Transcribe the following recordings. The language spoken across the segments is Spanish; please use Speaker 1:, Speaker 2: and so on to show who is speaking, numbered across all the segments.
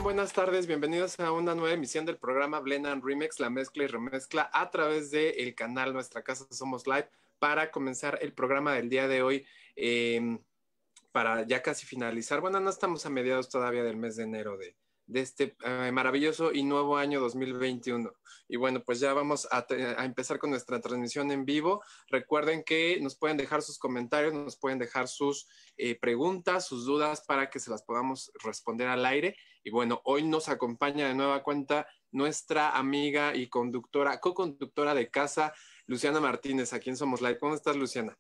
Speaker 1: Buenas tardes, bienvenidos a una nueva emisión del programa Blend and Remix, la mezcla y remezcla a través del canal Nuestra Casa Somos Live para comenzar el programa del día de hoy, para ya casi finalizar. Bueno, no estamos a mediados todavía del mes de enero de este maravilloso y nuevo año 2021. Y bueno, pues ya vamos a empezar con nuestra transmisión en vivo. Recuerden que nos pueden dejar sus comentarios, nos pueden dejar sus preguntas, sus dudas para que se las podamos responder al aire. Y bueno, hoy nos acompaña de nueva cuenta nuestra amiga y conductora, co-conductora de casa, Luciana Martínez, aquí en Somos Live. ¿Cómo estás, Luciana?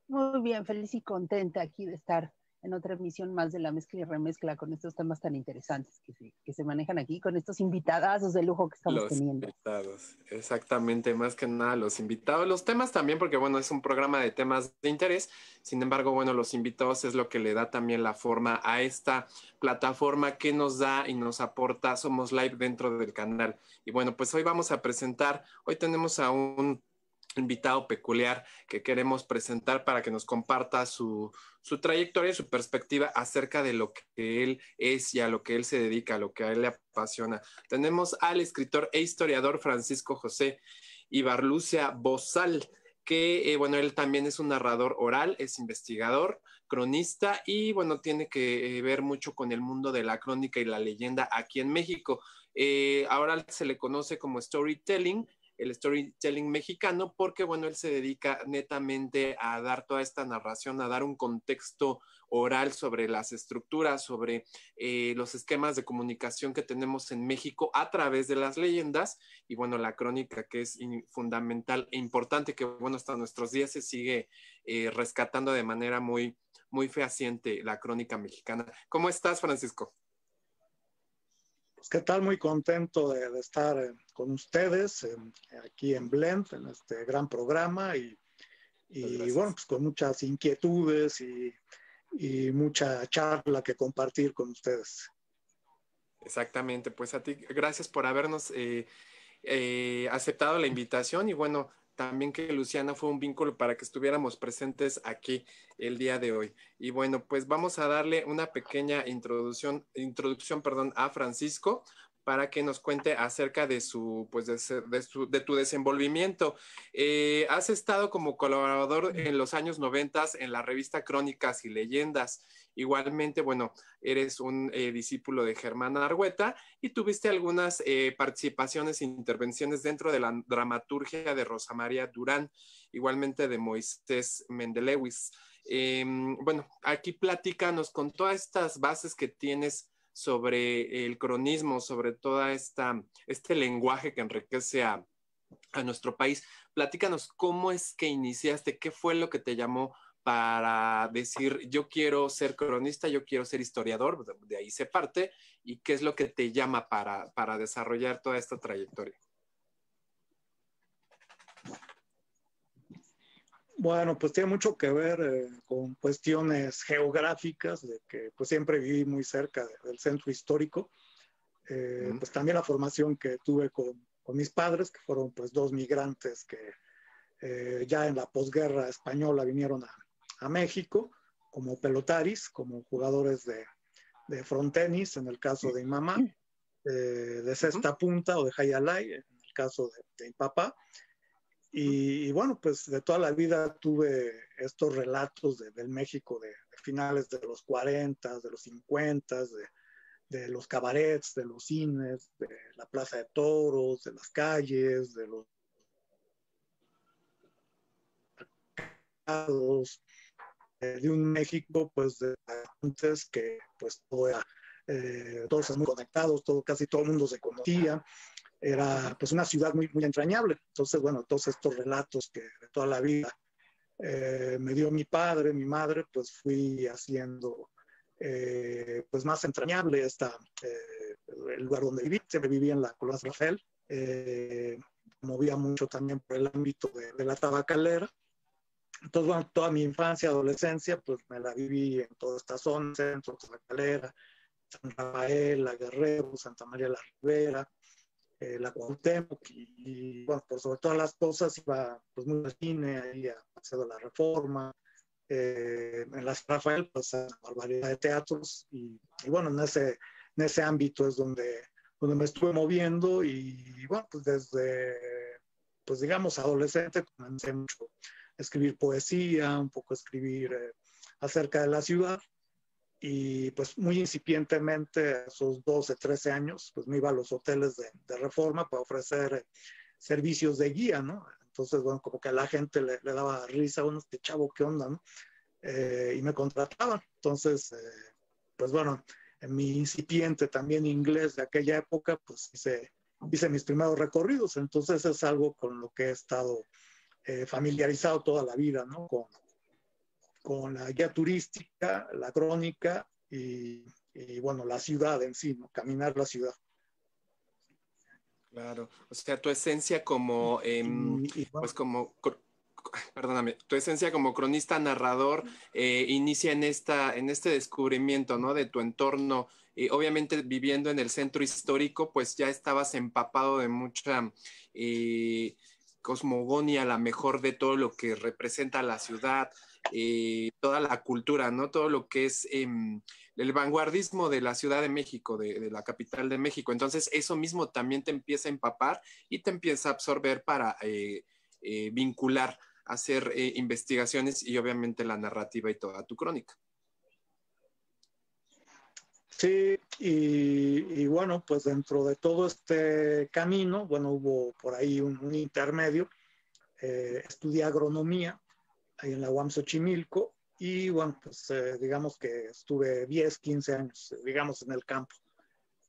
Speaker 2: Muy bien, feliz y contenta aquí de estar en otra emisión más de la mezcla y remezcla con estos temas tan interesantes que se manejan aquí, con estos invitadazos de lujo que estamos
Speaker 1: Los
Speaker 2: teniendo.
Speaker 1: invitados, exactamente, más que nada los invitados, los temas también, porque bueno, es un programa de temas de interés, sin embargo, bueno, los invitados es lo que le da también la forma a esta plataforma que nos da y nos aporta Somos Live dentro del canal. Y bueno, pues hoy vamos a presentar, hoy tenemos a un invitado peculiar que queremos presentar para que nos comparta su trayectoria y su perspectiva acerca de lo que él es y a lo que él se dedica, a lo que a él le apasiona. Tenemos al escritor e historiador Francisco José Ibarlucea Bozal, que bueno, él también es un narrador oral, es investigador, cronista y bueno, tiene que ver mucho con el mundo de la crónica y la leyenda aquí en México. Ahora se le conoce como storytelling, el storytelling mexicano, porque bueno, él se dedica netamente a dar toda esta narración, a dar un contexto oral sobre las estructuras, sobre los esquemas de comunicación que tenemos en México a través de las leyendas y bueno, la crónica que es fundamental e importante, que bueno, hasta nuestros días se sigue rescatando de manera muy, muy fehaciente la crónica mexicana. ¿Cómo estás, Francisco?
Speaker 3: Pues, ¿qué tal? Muy contento de estar con ustedes aquí en Blend, en este gran programa y bueno, pues con muchas inquietudes y mucha charla que compartir con ustedes.
Speaker 1: Exactamente, pues a ti, gracias por habernos aceptado la invitación y bueno, también que Luciana fue un vínculo para que estuviéramos presentes aquí el día de hoy. Y bueno, pues vamos a darle una pequeña introducción, perdón, a Francisco para que nos cuente acerca de pues de tu desenvolvimiento. Has estado como colaborador en los años 90 en la revista Crónicas y Leyendas. Igualmente, bueno, eres un discípulo de Germán Argüeta y tuviste algunas participaciones e intervenciones dentro de la dramaturgia de Rosa María Durán, igualmente de Moisés Mendelewis. Bueno, aquí platícanos con todas estas bases que tienes sobre el cronismo, sobre toda este lenguaje que enriquece a nuestro país. Platícanos cómo es que iniciaste, qué fue lo que te llamó para decir, yo quiero ser cronista, yo quiero ser historiador, de ahí se parte, y qué es lo que te llama para desarrollar toda esta trayectoria.
Speaker 3: Bueno, pues tiene mucho que ver con cuestiones geográficas, de que pues siempre viví muy cerca del centro histórico. Pues también la formación que tuve con mis padres, que fueron pues dos migrantes que ya en la posguerra española vinieron a México como pelotaris, como jugadores de frontenis, en el caso de mi mamá, de cesta punta o de jayalay, en el caso de mi papá. Y bueno, pues de toda la vida tuve estos relatos del México de finales de los 40, de los 50, de los cabarets, de los cines, de la plaza de toros, de las calles, de los mercados, de un México pues de antes que pues todo era, todos muy conectados, casi todo el mundo se conocía. Era pues una ciudad muy, muy entrañable. Entonces, bueno, todos estos relatos que de toda la vida me dio mi padre, mi madre, pues fui haciendo pues más entrañable el lugar donde viví. Siempre viví en la Colonia Rafael. Movía mucho también por el ámbito de la tabacalera. Entonces, bueno, toda mi infancia, adolescencia, pues me la viví en toda esta zona, centro, tabacalera, San Rafael, La Guerrero, Santa María la Ribera, la Cuauhtémoc y bueno, por sobre todas las cosas iba pues muy al cine, ahí a Paseo de la Reforma, en la San Rafael pues a barbaridad de teatros y bueno, en ese ámbito es donde me estuve moviendo y bueno, pues desde, pues digamos, adolescente comencé mucho a escribir poesía, un poco a escribir acerca de la ciudad y pues muy incipientemente a esos 12, 13 años, pues me iba a los hoteles de Reforma para ofrecer servicios de guía, ¿no? Entonces, bueno, como que a la gente le daba risa, bueno, este chavo, ¿qué onda, no? Y me contrataban. Entonces, pues bueno, en mi incipiente también inglés de aquella época, pues hice mis primeros recorridos. Entonces es algo con lo que he estado familiarizado toda la vida, ¿no? Con la guía turística, la crónica y bueno, la ciudad en sí, ¿no? Caminar la ciudad.
Speaker 1: Claro, o sea, tu esencia como,
Speaker 3: Bueno,
Speaker 1: pues como, perdóname, tu esencia como cronista narrador inicia en este descubrimiento, ¿no? De tu entorno. Obviamente viviendo en el centro histórico, pues ya estabas empapado de mucha cosmogonía, a la mejor de todo lo que representa la ciudad, toda la cultura, ¿no? Todo lo que es el vanguardismo de la Ciudad de México, de la capital de México. Entonces, eso mismo también te empieza a empapar y te empieza a absorber para vincular, hacer investigaciones y obviamente la narrativa y toda tu crónica.
Speaker 3: sí, y bueno, pues dentro de todo este camino, bueno, hubo por ahí un intermedio. Estudié agronomía ahí en la UAM Xochimilco y bueno, pues digamos que estuve 10, 15 años, digamos, en el campo.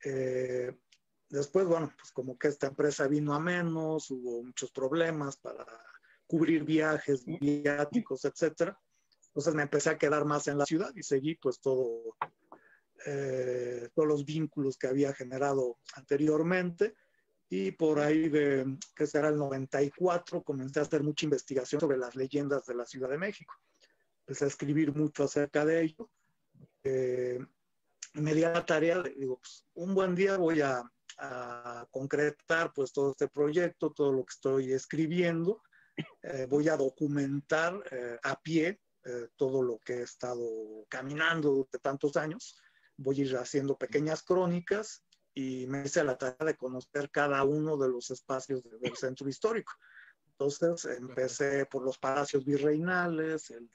Speaker 3: Eh, Después, bueno, pues como que esta empresa vino a menos, hubo muchos problemas para cubrir viajes, viáticos, etcétera. Entonces me empecé a quedar más en la ciudad y seguí pues todos los vínculos que había generado anteriormente. Y por ahí que será el 94, comencé a hacer mucha investigación sobre las leyendas de la Ciudad de México. Empecé a escribir mucho acerca de ello. Me di a la tarea, digo, pues, un buen día voy a concretar pues todo este proyecto, todo lo que estoy escribiendo. Voy a documentar a pie todo lo que he estado caminando durante tantos años. Voy a ir haciendo pequeñas crónicas y me hice la tarea de conocer cada uno de los espacios del centro histórico. Entonces empecé por los palacios virreinales, el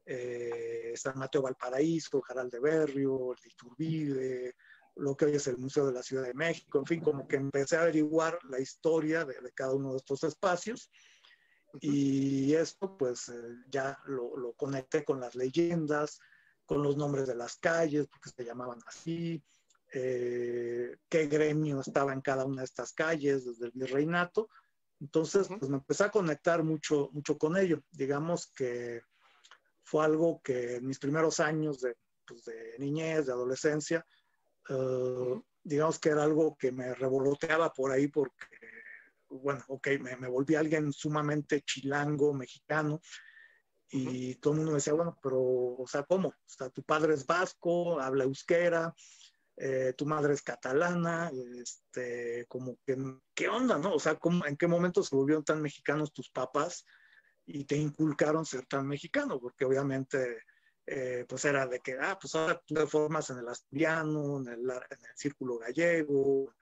Speaker 3: de San Mateo Valparaíso, Jaral de Berrio, el de Iturbide, lo que hoy es el Museo de la Ciudad de México, en fin, como que empecé a averiguar la historia de cada uno de estos espacios. Y esto pues ya lo conecté con las leyendas, con los nombres de las calles, porque se llamaban así, qué gremio estaba en cada una de estas calles desde el virreinato. Entonces pues me empecé a conectar mucho, mucho con ello. Digamos que fue algo que en mis primeros años pues, de niñez, de adolescencia, digamos que era algo que me revoloteaba por ahí porque bueno, ok, me volví alguien sumamente chilango, mexicano, y todo el mundo me decía, bueno, pero, o sea, ¿cómo? O sea, tu padre es vasco, habla euskera, tu madre es catalana, como que, ¿qué onda, no? O sea, ¿en qué momento se volvieron tan mexicanos tus papás y te inculcaron ser tan mexicano? Porque obviamente, pues era de que, pues ahora tú te formas en el asturiano, en el círculo gallego,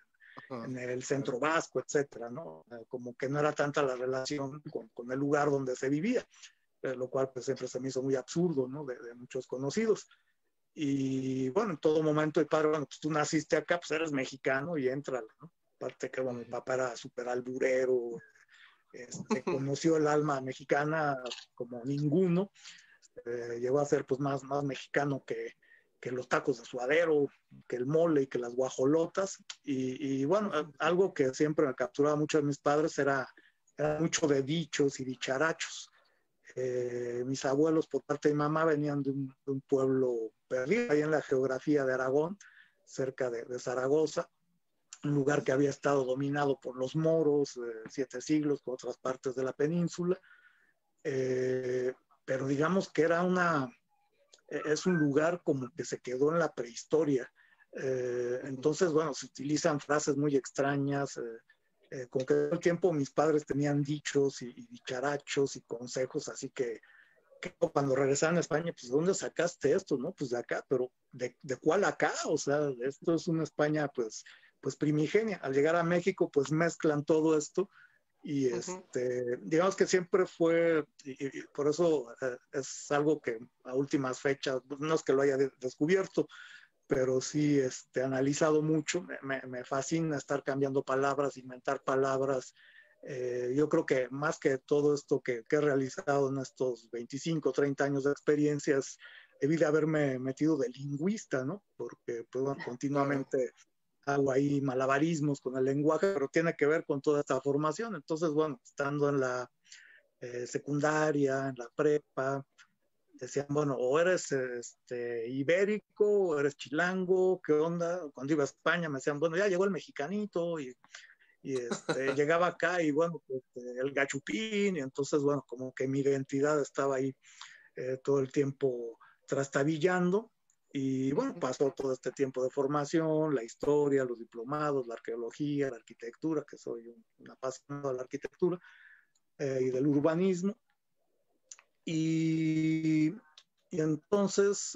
Speaker 3: en el centro vasco, etcétera, ¿no? Como que no era tanta la relación con el lugar donde se vivía, lo cual pues siempre se me hizo muy absurdo, ¿no? De muchos conocidos. Y bueno, en todo momento, y padre, bueno, pues tú naciste acá, pues eres mexicano y éntrale, ¿no? Aparte que, bueno, mi papá era súper alburero, conoció el alma mexicana como ninguno, llegó a ser pues más mexicano que los tacos de suadero, que el mole y que las guajolotas. Y bueno, algo que siempre me capturaba mucho de mis padres era mucho de dichos y dicharachos. Mis abuelos por parte de mi mamá venían de un pueblo perdido ahí en la geografía de Aragón, cerca de Zaragoza, un lugar que había estado dominado por los moros 7 siglos, por otras partes de la península. Pero digamos que es un lugar como que se quedó en la prehistoria. Entonces, bueno, se utilizan frases muy extrañas, como que todo el tiempo mis padres tenían dichos y dicharachos y consejos, así que cuando regresaron a España, pues ¿dónde sacaste esto? ¿No? Pues de acá, pero ¿de cuál acá? O sea, esto es una España pues primigenia. Al llegar a México, pues mezclan todo esto y digamos que siempre fue, y por eso es algo que a últimas fechas, no es que lo haya descubierto, pero sí analizado mucho. Me fascina estar cambiando palabras, inventar palabras. Yo creo que más que todo esto que he realizado en estos 25, 30 años de experiencias, debí de haberme metido de lingüista, ¿no? Porque pues, bueno, continuamente hago ahí malabarismos con el lenguaje, pero tiene que ver con toda esta formación. Entonces, bueno, estando en la secundaria, en la prepa, decían, bueno, o eres ibérico, o eres chilango, ¿qué onda? Cuando iba a España me decían, bueno, ya llegó el mexicanito, y llegaba acá y bueno, pues, el gachupín, y entonces, bueno, como que mi identidad estaba ahí todo el tiempo trastabillando. Y bueno, pasó todo este tiempo de formación, la historia, los diplomados, la arqueología, la arquitectura, que soy un apasionado de la arquitectura y del urbanismo. Y entonces,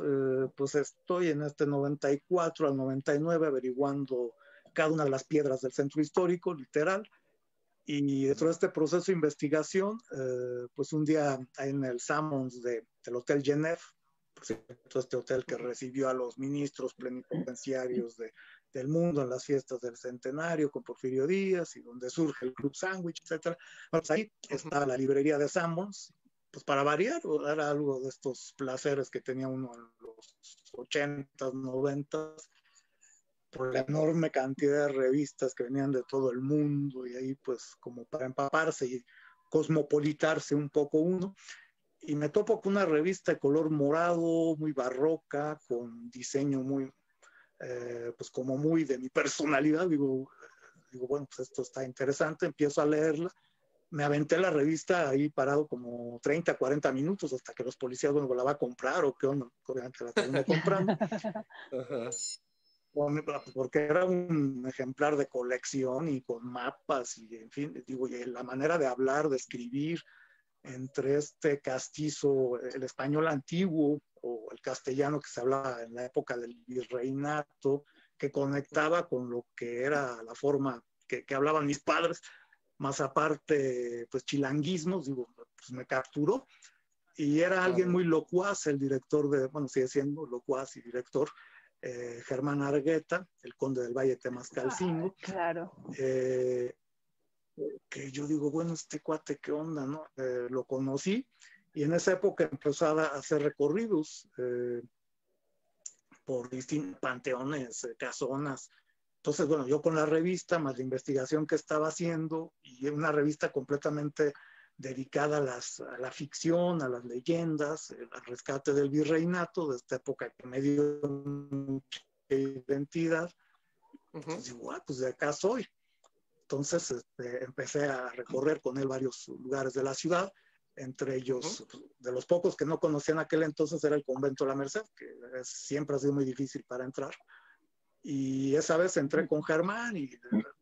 Speaker 3: pues estoy en 94 al 99 averiguando cada una de las piedras del centro histórico, literal. Y dentro de este proceso de investigación, pues un día en el Sammons del Hotel Genève, por cierto, este hotel que recibió a los ministros plenipotenciarios del mundo en las fiestas del centenario con Porfirio Díaz y donde surge el Club Sándwich, etc. Bueno, pues ahí está la librería de Sammons, pues para variar, era algo de estos placeres que tenía uno en los 80s, 90s, por la enorme cantidad de revistas que venían de todo el mundo y ahí pues como para empaparse y cosmopolitarse un poco uno. Y me topo con una revista de color morado, muy barroca, con diseño muy, pues como muy de mi personalidad. Digo, bueno, pues esto está interesante, empiezo a leerla. Me aventé la revista ahí parado como 30, 40 minutos hasta que los policías, bueno, la va a comprar o qué onda. Obviamente la terminé comprando. Porque era un ejemplar de colección y con mapas y en fin, digo, y la manera de hablar, de escribir entre este castizo, el español antiguo o el castellano que se hablaba en la época del virreinato, que conectaba con lo que era la forma que hablaban mis padres, más aparte, pues chilanguismos, digo, pues me capturó. Y era alguien muy locuaz, el director bueno, sigue siendo locuaz y director, Germán Argueta, el conde del Valle de Temascalcingo.
Speaker 2: Claro.
Speaker 3: Que yo digo, bueno, este cuate, ¿qué onda, no? Lo conocí y en esa época empezó a hacer recorridos por distintos panteones, casonas. Entonces, bueno, yo con la revista, más la investigación que estaba haciendo, y una revista completamente dedicada a la ficción, a las leyendas, al rescate del virreinato, de esta época que me dio mucha identidad. Entonces digo, pues de acá soy. Entonces empecé a recorrer con él varios lugares de la ciudad, entre ellos, de los pocos que no conocía en aquel entonces, era el convento de la Merced, que siempre ha sido muy difícil para entrar. Y esa vez entré con Germán y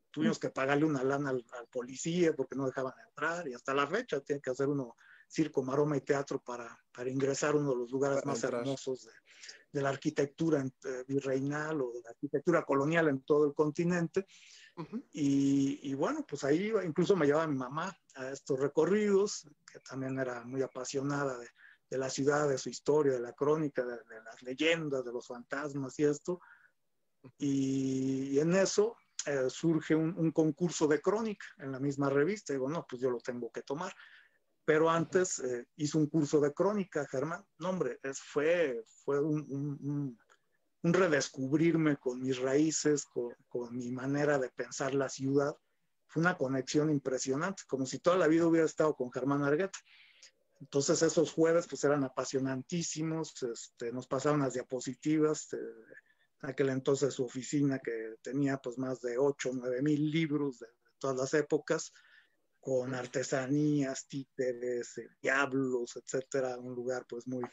Speaker 3: tuvimos que pagarle una lana al policía porque no dejaban entrar, y hasta la fecha tiene que hacer uno circo, maroma y teatro para ingresar a uno de los lugares para más entrar. Hermosos de la arquitectura virreinal o de la arquitectura colonial en todo el continente. Y bueno, pues ahí incluso me llevaba mi mamá a estos recorridos, que también era muy apasionada de la ciudad, de su historia, de la crónica, de las leyendas, de los fantasmas y esto. Y en eso surge un concurso de crónica en la misma revista. Y digo, no, pues yo lo tengo que tomar. Pero antes hizo un curso de crónica, Germán. No, hombre, fue un redescubrirme con mis raíces, con mi manera de pensar la ciudad. Fue una conexión impresionante, como si toda la vida hubiera estado con Germán Argueta. Entonces esos jueves pues eran apasionantísimos, nos pasaban las diapositivas, en aquel entonces su oficina que tenía pues más de 8 o 9 mil libros de todas las épocas, con artesanías, títeres, diablos, etcétera, un lugar pues muy,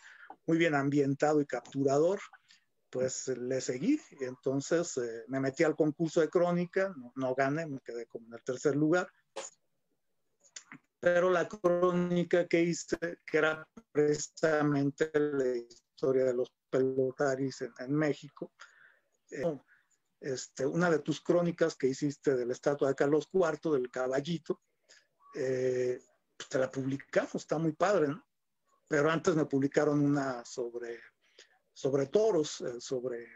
Speaker 3: muy bien ambientado y capturador. Pues le seguí y entonces me metí al concurso de crónica, no gané, me quedé como en el tercer lugar, pero la crónica que hice, que era precisamente la historia de los pelotaris en México, una de tus crónicas que hiciste de la estatua de Carlos IV, del caballito, pues te la publicamos, está muy padre, ¿no? Pero antes me publicaron una sobre toros, sobre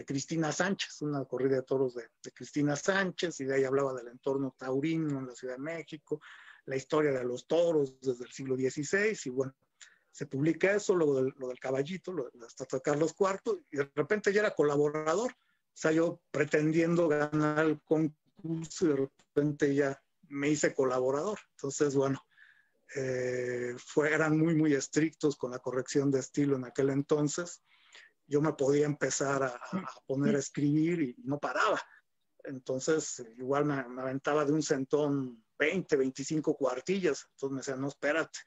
Speaker 3: Cristina Sánchez, una corrida de toros de Cristina Sánchez, y de ahí hablaba del entorno taurino en la Ciudad de México, la historia de los toros desde el siglo XVI, y bueno, se publica eso, luego lo del caballito, la estatua de Carlos IV, y de repente ya era colaborador, o sea, yo pretendiendo ganar el concurso, y de repente ya me hice colaborador. Entonces, bueno, eran muy, muy estrictos con la corrección de estilo en aquel entonces. Yo me podía empezar a poner a escribir y no paraba. Entonces, igual me aventaba de un centón 20, 25 cuartillas. Entonces me decían, no, espérate,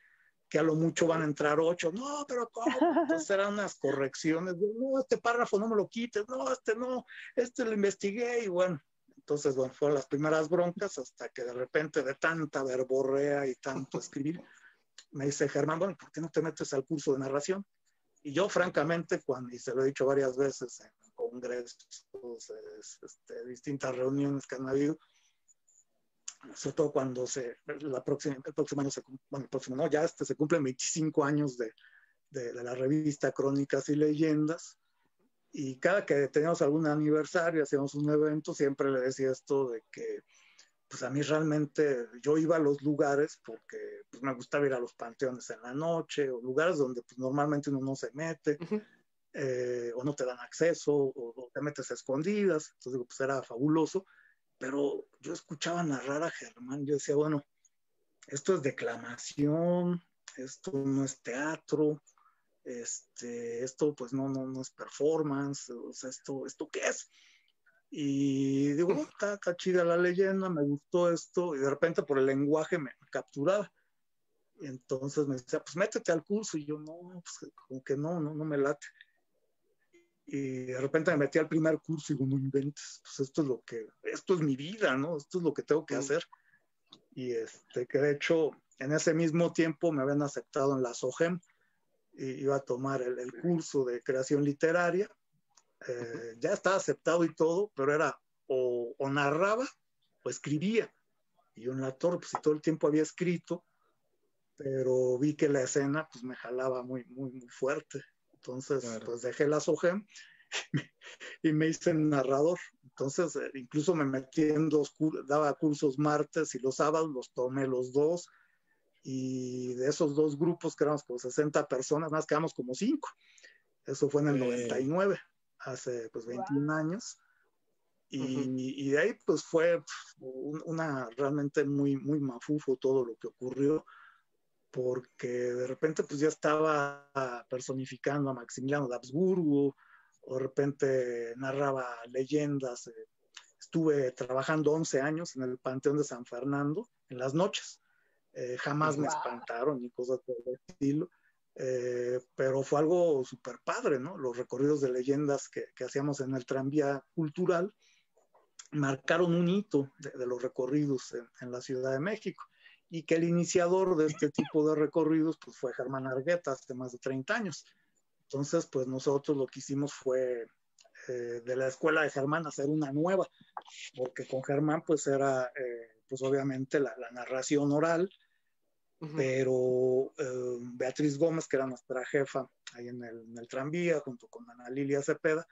Speaker 3: que a lo mucho van a entrar 8. No, pero ¿cómo? Entonces eran unas correcciones. No, este párrafo no me lo quites. No, este lo investigué. Y bueno, entonces, bueno, fueron las primeras broncas hasta que de repente de tanta verborrea y tanto escribir, me dice Germán, bueno, ¿por qué no te metes al curso de narración? Y yo, francamente, y se lo he dicho varias veces en congresos, distintas reuniones que han habido, sobre todo cuando el próximo año se cumplen 25 años de la revista Crónicas y Leyendas, y cada que teníamos algún aniversario, hacíamos un evento, siempre le decía esto de que pues a mí realmente yo iba a los lugares porque pues, me gustaba ir a los panteones en la noche, o lugares donde pues, normalmente uno no se mete, o no te dan acceso, o te metes a escondidas. Entonces digo, pues era fabuloso, pero yo escuchaba narrar a Germán, yo decía, bueno, esto es declamación, esto no es teatro, esto pues no es performance, o sea, ¿esto qué es? Y digo, está chida la leyenda, me gustó esto, y de repente por el lenguaje me capturaba. Y entonces me decía, pues métete al curso, y yo, no, pues como que no me late. Y de repente me metí al primer curso y digo, no inventes, pues esto es mi vida, ¿no? Esto es lo que tengo que hacer. Y que de hecho, en ese mismo tiempo me habían aceptado en la SOGEM, y iba a tomar el curso de creación literaria. Ya estaba aceptado y todo, pero era o narraba o escribía. Y yo en la torre, pues todo el tiempo había escrito, pero vi que la escena pues me jalaba muy, muy, muy fuerte. Entonces, claro, pues dejé la SOGEM y me hice narrador. Entonces, incluso me metí en daba cursos martes y los sábados, los tomé los dos. Y de esos dos grupos, que éramos como 60 personas, más quedamos como 5. Eso fue en el 99, hace pues 21 años. Y de ahí pues fue realmente muy, muy mafufo todo lo que ocurrió, porque de repente pues ya estaba personificando a Maximiliano de Habsburgo, o de repente narraba leyendas. Estuve trabajando 11 años en el Panteón de San Fernando en las noches. Jamás me espantaron ni cosas por el estilo. Pero fue algo súper padre, ¿no? Los recorridos de leyendas que hacíamos en el tranvía cultural marcaron un hito de los recorridos en la Ciudad de México, y que el iniciador de este tipo de recorridos pues fue Germán Argueta hace más de 30 años. Entonces, pues nosotros lo que hicimos fue de la escuela de Germán hacer una nueva, porque con Germán pues era pues obviamente la narración oral, pero Beatriz Gómez, que era nuestra jefa ahí en el tranvía, junto con Ana Lilia Cepeda,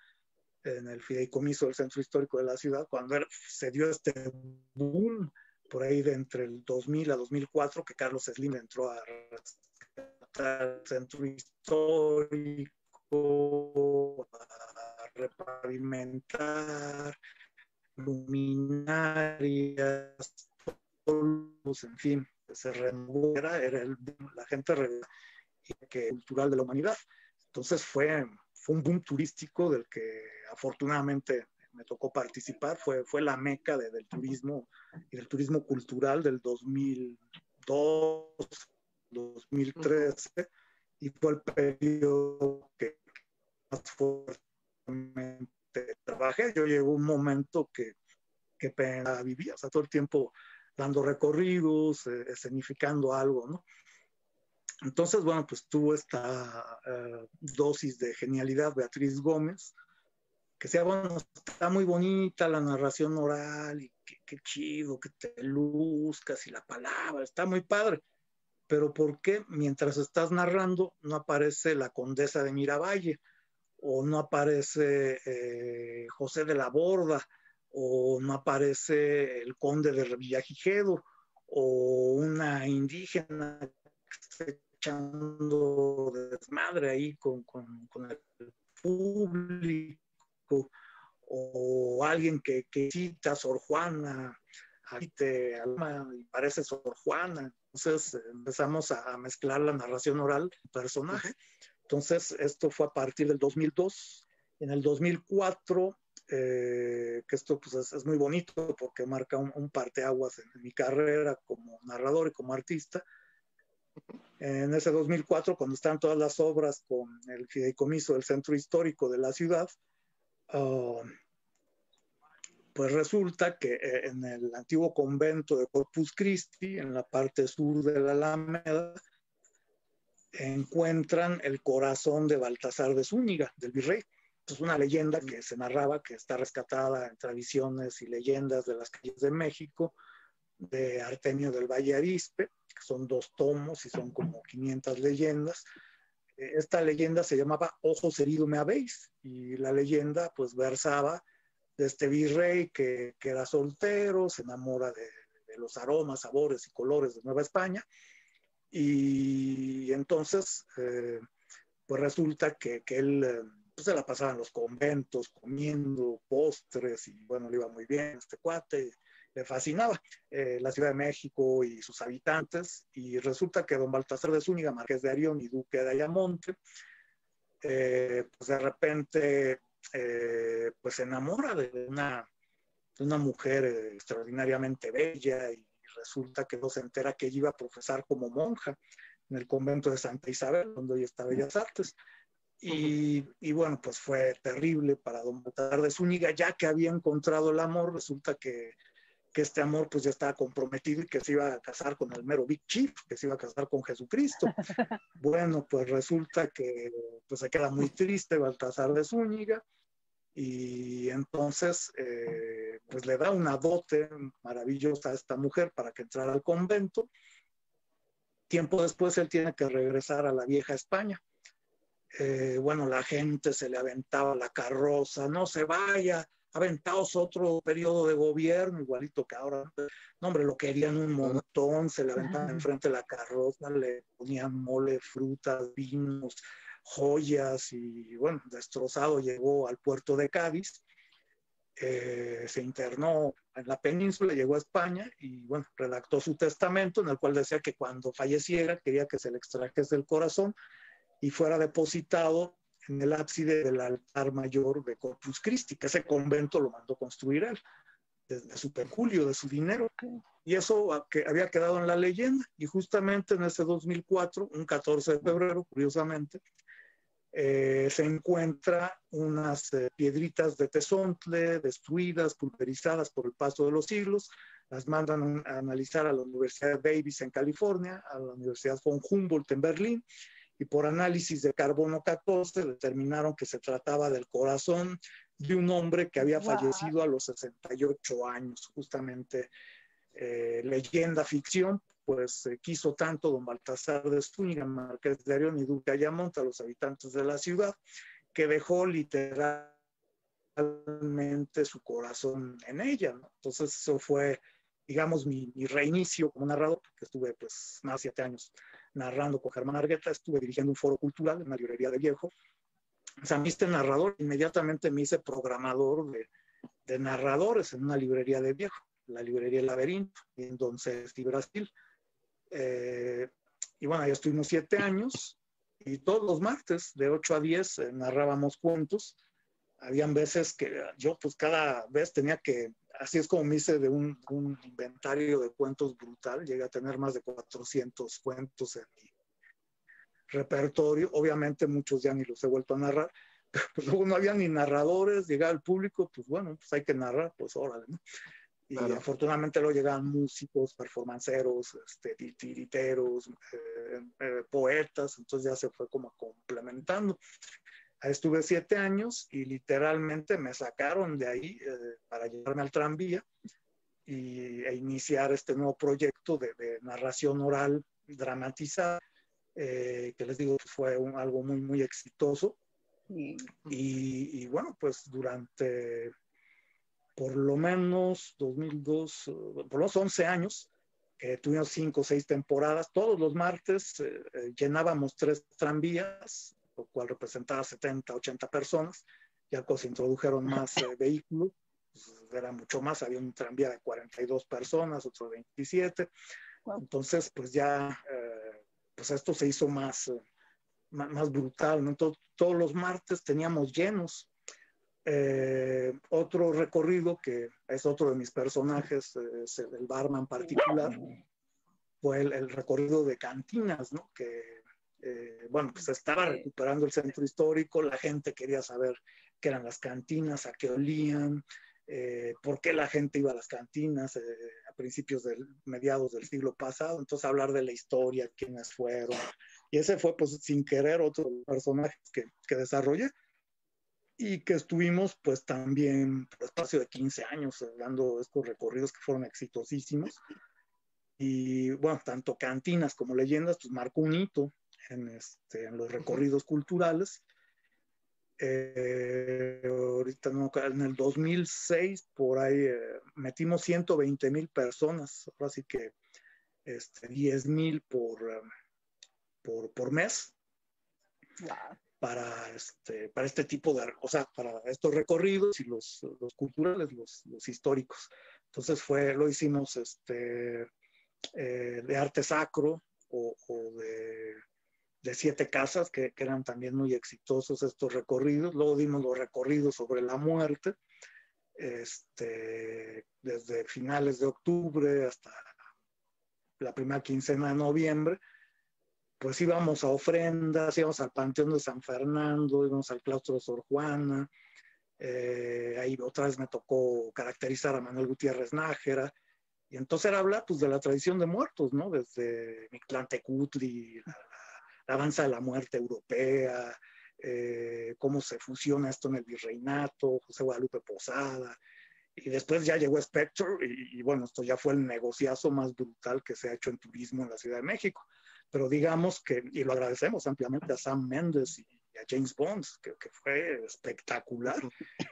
Speaker 3: en el fideicomiso del Centro Histórico de la Ciudad, cuando se dio este boom, por ahí de entre el 2000 a 2004, que Carlos Slim entró a rescatar el Centro Histórico, a repavimentar, luminarias, polvos, en fin, se renovó, era la gente cultural de la humanidad. Entonces fue un boom turístico del que afortunadamente me tocó participar. Fue la meca del turismo y del turismo cultural del 2002, 2013, y fue el periodo que más fuertemente trabajé. Yo llegó un momento que pena vivía, o sea, todo el tiempo dando recorridos, escenificando algo, ¿no? Entonces, bueno, pues tuvo esta dosis de genialidad Beatriz Gómez, que sea, bueno, está muy bonita la narración oral y qué chido que te luzcas y la palabra, está muy padre, pero ¿por qué mientras estás narrando no aparece la condesa de Miravalle o no aparece José de la Borda o no aparece el conde de Villagigedo o una indígena que esté echando desmadre ahí con el público, o alguien que cita a Sor Juana, y parece Sor Juana? Entonces empezamos a mezclar la narración oral, el personaje. Entonces esto fue a partir del 2002. En el 2004, que esto pues es muy bonito porque marca un parteaguas en mi carrera como narrador y como artista. En ese 2004, cuando están todas las obras con el fideicomiso del centro histórico de la ciudad, pues resulta que en el antiguo convento de Corpus Christi, en la parte sur de la Alameda, encuentran el corazón de Baltasar de Zúñiga, del virrey. Es una leyenda que se narraba, que está rescatada en tradiciones y leyendas de las calles de México, de Artemio del Valle Arispe, que son 2 tomos y son como 500 leyendas. Esta leyenda se llamaba Ojos herido me habéis, y la leyenda pues versaba de este virrey que era soltero, se enamora de los aromas, sabores y colores de Nueva España, y entonces pues resulta que él pues se la pasaba en los conventos comiendo postres y bueno, le iba muy bien este cuate, le fascinaba la Ciudad de México y sus habitantes, y resulta que don Baltasar de Zúñiga, marqués de Arión y duque de Ayamonte, pues de repente pues se enamora de una mujer extraordinariamente bella, y resulta que no se entera que ella iba a profesar como monja en el convento de Santa Isabel, donde hoy está Bellas Artes. Y bueno, pues fue terrible para don Baltasar de Zúñiga, ya que había encontrado el amor. Resulta que este amor pues ya estaba comprometido y que se iba a casar con el mero Big Chief, que se iba a casar con Jesucristo. Bueno, pues resulta que pues se queda muy triste Baltasar de Zúñiga, y entonces pues le da una dote maravillosa a esta mujer para que entrara al convento. Tiempo después él tiene que regresar a la vieja España. Bueno, la gente se le aventaba la carroza, no se vaya, aventaos otro periodo de gobierno, igualito que ahora. No, hombre, lo querían un montón, se le aventaban enfrente de la carroza, le ponían mole, frutas, vinos, joyas, y bueno, destrozado llegó al puerto de Cádiz, se internó en la península, llegó a España y bueno, redactó su testamento en el cual decía que cuando falleciera quería que se le extrajese el corazón y fuera depositado en el ábside del altar mayor de Corpus Christi, que ese convento lo mandó construir él, de su peculio, de su dinero. Y eso que había quedado en la leyenda, y justamente en ese 2004, un 14 de febrero, curiosamente, se encuentra unas piedritas de tezontle destruidas, pulverizadas por el paso de los siglos. Las mandan a analizar a la Universidad de Davis en California, a la Universidad von Humboldt en Berlín, y por análisis de carbono 14 determinaron que se trataba del corazón de un hombre que había fallecido a los 68 años. Justamente leyenda, ficción, pues quiso tanto don Baltasar de Zúñiga, marqués de Arión y duque de Ayamonte, a los habitantes de la ciudad, que dejó literalmente su corazón en ella, ¿no? Entonces eso fue, digamos, mi reinicio como narrador, porque estuve pues más de 7 años narrando con Germán Argueta, estuve dirigiendo un foro cultural en una librería de viejo. O sea, me hice narrador, inmediatamente me hice programador de narradores en una librería de viejo, la librería El Laberinto, en Don Cesti, Brasil. Y bueno, ya estuvimos 7 años, y todos los martes de 8 a 10 narrábamos cuentos. Habían veces que yo pues cada vez tenía que, así es como me hice de un inventario de cuentos brutal, llegué a tener más de 400 cuentos en mi repertorio. Obviamente muchos ya ni los he vuelto a narrar, pero luego no había ni narradores, llegaba el público, pues bueno, pues hay que narrar, pues órale, ¿no? Y
Speaker 1: claro.
Speaker 3: afortunadamente luego llegaban músicos, performanceros, titiriteros, poetas, entonces ya se fue como complementando. Ahí estuve 7 años y literalmente me sacaron de ahí para llevarme al tranvía e iniciar este nuevo proyecto de narración oral dramatizada, que les digo fue algo muy, muy exitoso. Y bueno, pues durante por lo menos 2002, por lo menos 11 años, tuvimos 5 o 6 temporadas. Todos los martes llenábamos 3 tranvías, lo cual representaba 70, 80 personas. Ya cuando se introdujeron más vehículos, pues era mucho más. Había un tranvía de 42 personas, otro de 27. Wow. Entonces, pues ya, pues esto se hizo más brutal, ¿no? Todos los martes teníamos llenos. Otro recorrido que es otro de mis personajes, es el barman particular, fue el recorrido de cantinas, ¿no? Que, bueno, pues estaba recuperando el centro histórico, la gente quería saber qué eran las cantinas, a qué olían, por qué la gente iba a las cantinas a principios mediados del siglo pasado, entonces hablar de la historia, quiénes fueron, y ese fue pues sin querer otro de los personajes que desarrollé, y que estuvimos pues también por espacio de 15 años dando estos recorridos que fueron exitosísimos. Y bueno, tanto cantinas como leyendas pues marcó un hito en los recorridos culturales. Ahorita no, en el 2006 por ahí metimos 120,000 personas, así que 10,000 por mes. Wow. Para este tipo de, o sea, para estos recorridos y los culturales, los históricos. Entonces lo hicimos de arte sacro o de 7 casas, que eran también muy exitosos estos recorridos. Luego dimos los recorridos sobre la muerte, desde finales de octubre hasta la primera quincena de noviembre. Pues íbamos a ofrendas, íbamos al Panteón de San Fernando, íbamos al Claustro de Sor Juana, ahí otra vez me tocó caracterizar a Manuel Gutiérrez Nájera, y entonces era hablar pues de la tradición de muertos, ¿no? Desde Mictlantecutli, la danza de la muerte europea, cómo se fusiona esto en el virreinato, José Guadalupe Posada, y después ya llegó Spectre, y bueno, esto ya fue el negociazo más brutal que se ha hecho en turismo en la Ciudad de México. Pero digamos que, y lo agradecemos ampliamente a Sam Mendes y a James Bond, que fue espectacular.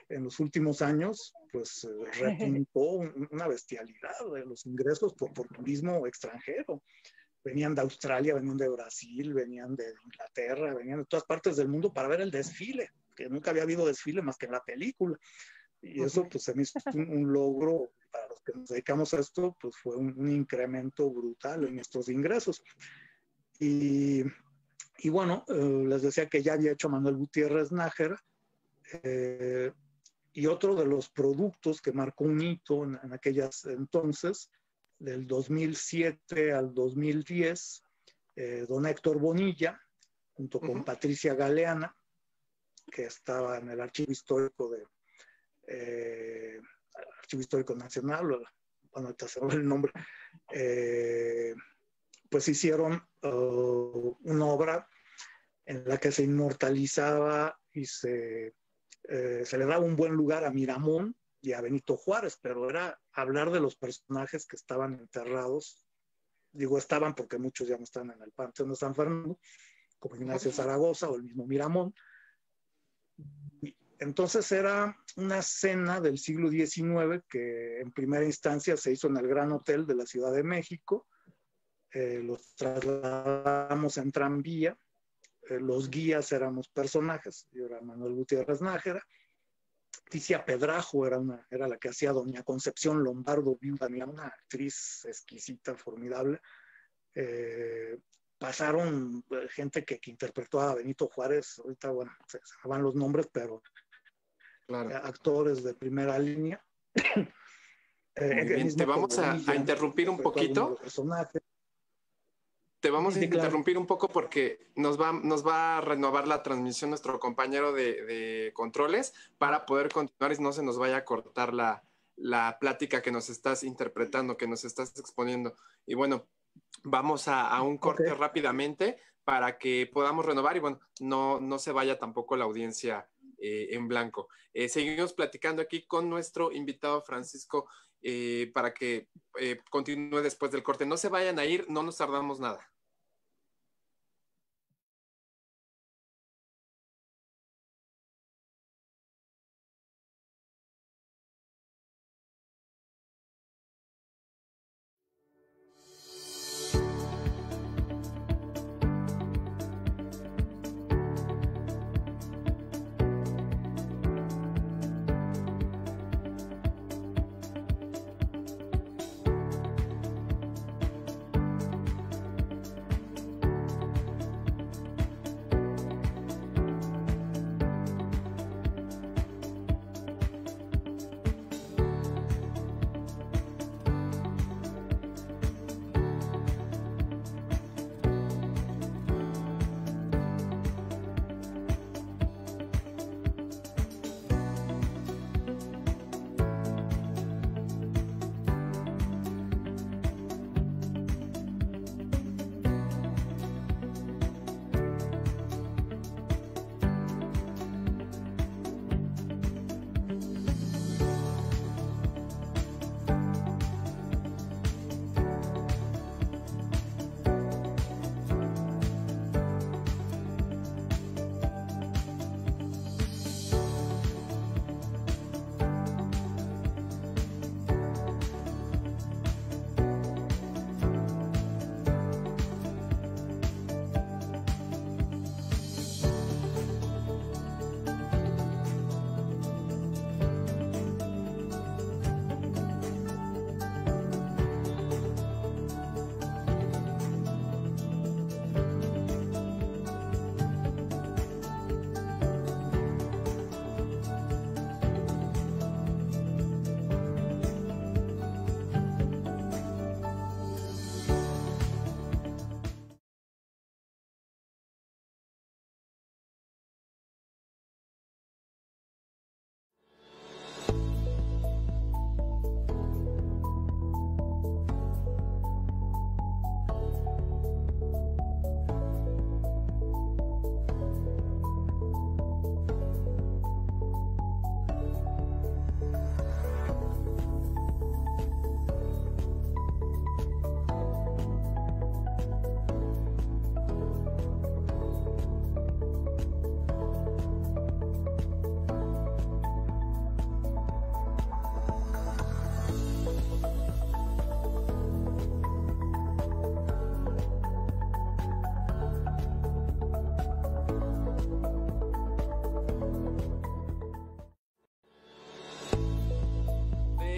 Speaker 3: En los últimos años, pues repuntó una bestialidad de los ingresos por turismo extranjero. Venían de Australia, venían de Brasil, venían de Inglaterra, venían de todas partes del mundo para ver el desfile, que nunca había habido desfile más que en la película. Y eso pues se me hizo un logro para los que nos dedicamos a esto, pues fue un incremento brutal en nuestros ingresos. Y bueno, les decía que ya había hecho Manuel Gutiérrez Nájera, y otro de los productos que marcó un hito en aquellas entonces, del 2007 al 2010, don Héctor Bonilla, junto con Patricia Galeana, que estaba en el Archivo Histórico Archivo Histórico Nacional, bueno, ahorita se me va el nombre, pues hicieron una obra en la que se inmortalizaba y se le daba un buen lugar a Miramón y a Benito Juárez, pero era hablar de los personajes que estaban enterrados. Digo estaban porque muchos ya no están en el Panteón de San Fernando, como Ignacio Zaragoza o el mismo Miramón. Y entonces era una cena del siglo XIX que en primera instancia se hizo en el Gran Hotel de la Ciudad de México. Los trasladamos en tranvía, los guías éramos personajes, yo era Manuel Gutiérrez Nájera, Ticia Pedrajo era la que hacía Doña Concepción Lombardo Viuda, una actriz exquisita, formidable. Pasaron gente que interpretó a Benito Juárez, ahorita bueno, se van los nombres, pero claro, actores de primera línea.
Speaker 1: Te vamos a interrumpir un poquito. Te vamos a interrumpir un poco porque nos va a renovar la transmisión nuestro compañero de controles para poder continuar y no se nos vaya a cortar la la plática que nos estás interpretando, que nos estás exponiendo. Y bueno, vamos a un corte rápidamente para que podamos renovar y bueno, no se vaya tampoco la audiencia en blanco. Seguimos platicando aquí con nuestro invitado Francisco para que continúe después del corte. No se vayan a ir, no nos tardamos nada.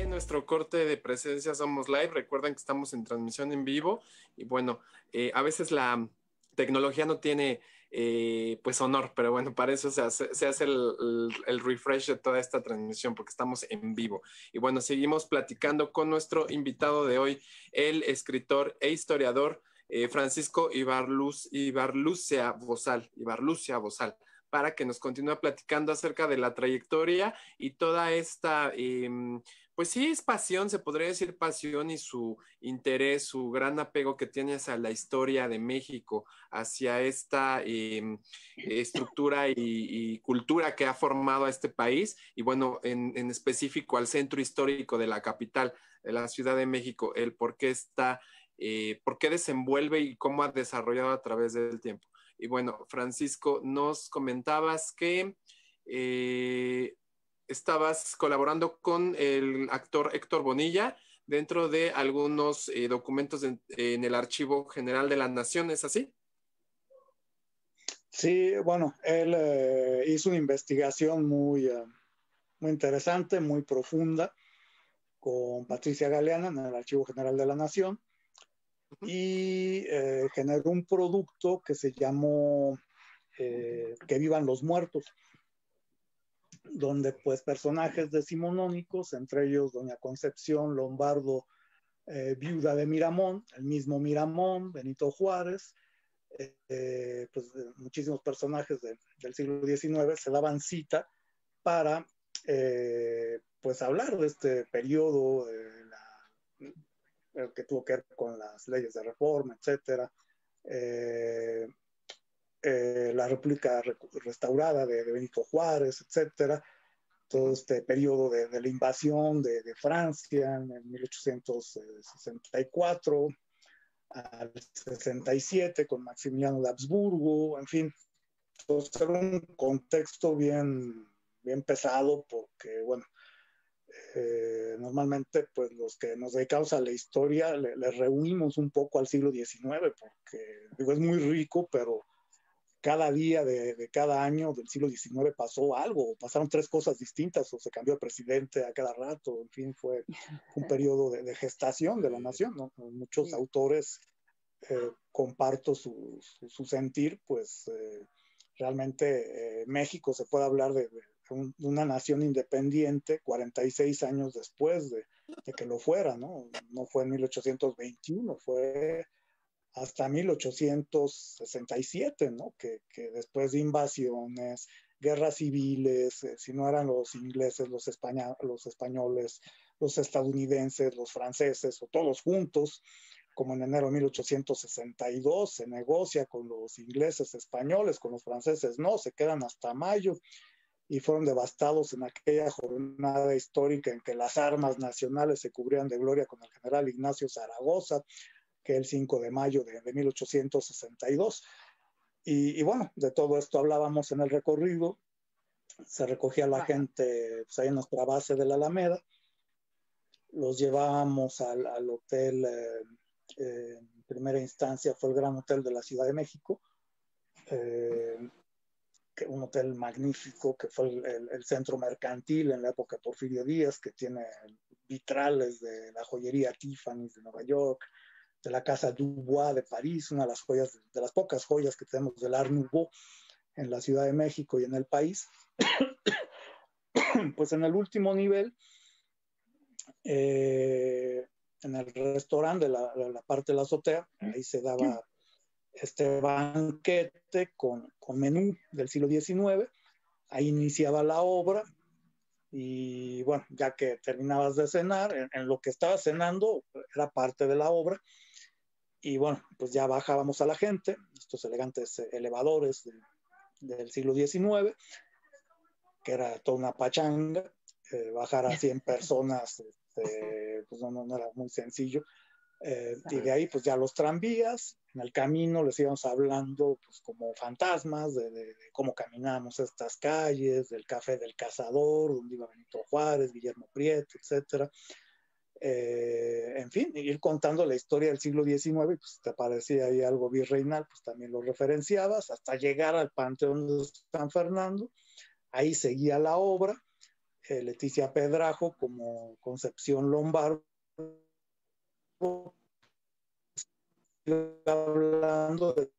Speaker 1: Nuestro corte de presencia Somos Live. Recuerden que estamos en transmisión en vivo y bueno, a veces la tecnología no tiene pues honor, pero bueno, para eso se hace el refresh de toda esta transmisión porque estamos en vivo. Y bueno, seguimos platicando con nuestro invitado de hoy, el escritor e historiador Francisco Ibarlucea Bozal, para que nos continúe platicando acerca de la trayectoria y toda esta pues sí, es pasión, se podría decir pasión y su interés, su gran apego que tiene hacia la historia de México, hacia esta estructura y cultura que ha formado a este país y bueno, en específico al centro histórico de la capital, de la Ciudad de México, el por qué está, por qué desenvuelve y cómo ha desarrollado a través del tiempo. Y bueno, Francisco, nos comentabas que estabas colaborando con el actor Héctor Bonilla dentro de algunos documentos en el Archivo General de la Nación, ¿es así?
Speaker 3: Sí, bueno, él hizo una investigación muy interesante, muy profunda, con Patricia Galeana en el Archivo General de la Nación, y generó un producto que se llamó Que vivan los muertos, donde pues personajes decimonónicos, entre ellos doña Concepción Lombardo, viuda de Miramón, el mismo Miramón, Benito Juárez, pues muchísimos personajes del siglo XIX se daban cita para pues hablar de este periodo, el que tuvo que ver con las leyes de reforma, etcétera, la República restaurada de Benito Juárez, etcétera, todo este periodo de la invasión de Francia en 1864 al 67 con Maximiliano de Habsburgo, en fin, entonces era un contexto bien pesado porque, bueno, normalmente pues los que nos dedicamos a la historia le reunimos un poco al siglo XIX porque digo, es muy rico, pero cada día de cada año del siglo XIX pasó algo, pasaron 3 cosas distintas o se cambió de presidente a cada rato, en fin, fue un periodo de gestación de la nación, ¿no? Muchos autores comparto su sentir, pues realmente México se puede hablar de una nación independiente 46 años después de que lo fuera, ¿no? No fue en 1821, fue hasta 1867, ¿no? Que después de invasiones, guerras civiles, si no eran los ingleses, los españoles, los estadounidenses, los franceses o todos juntos, como en enero de 1862 se negocia con los ingleses, españoles, con los franceses no, se quedan hasta mayo y fueron devastados en aquella jornada histórica en que las armas nacionales se cubrían de gloria con el general Ignacio Zaragoza, que el 5 de mayo de 1862. Y bueno, de todo esto hablábamos en el recorrido, se recogía la gente pues, ahí en nuestra base de la Alameda, los llevábamos al hotel, en primera instancia fue el Gran Hotel de la Ciudad de México, un hotel magnífico que fue el centro mercantil en la época de Porfirio Díaz, que tiene vitrales de la joyería Tiffany de Nueva York, de la Casa Dubois de París, una de las joyas, de las pocas joyas que tenemos del Art Nouveau en la Ciudad de México y en el país. Pues en el último nivel, en el restaurante de la parte de la azotea, ahí se daba este banquete con menú del siglo XIX, ahí iniciaba la obra y bueno, ya que terminabas de cenar, en lo que estabas cenando era parte de la obra y bueno, pues ya bajábamos a la gente, estos elegantes elevadores del siglo XIX, que era toda una pachanga, bajar a 100 personas, pues no era muy sencillo. Y de ahí pues ya los tranvías, en el camino les íbamos hablando pues como fantasmas de cómo caminábamos estas calles, del Café del Cazador, donde iba Benito Juárez, Guillermo Prieto, etcétera. En fin, ir contando la historia del siglo XIX, pues te parecía ahí algo virreinal, pues también lo referenciabas, hasta llegar al Panteón de San Fernando, ahí seguía la obra, Leticia Pedrajo como Concepción Lombardo, hablando de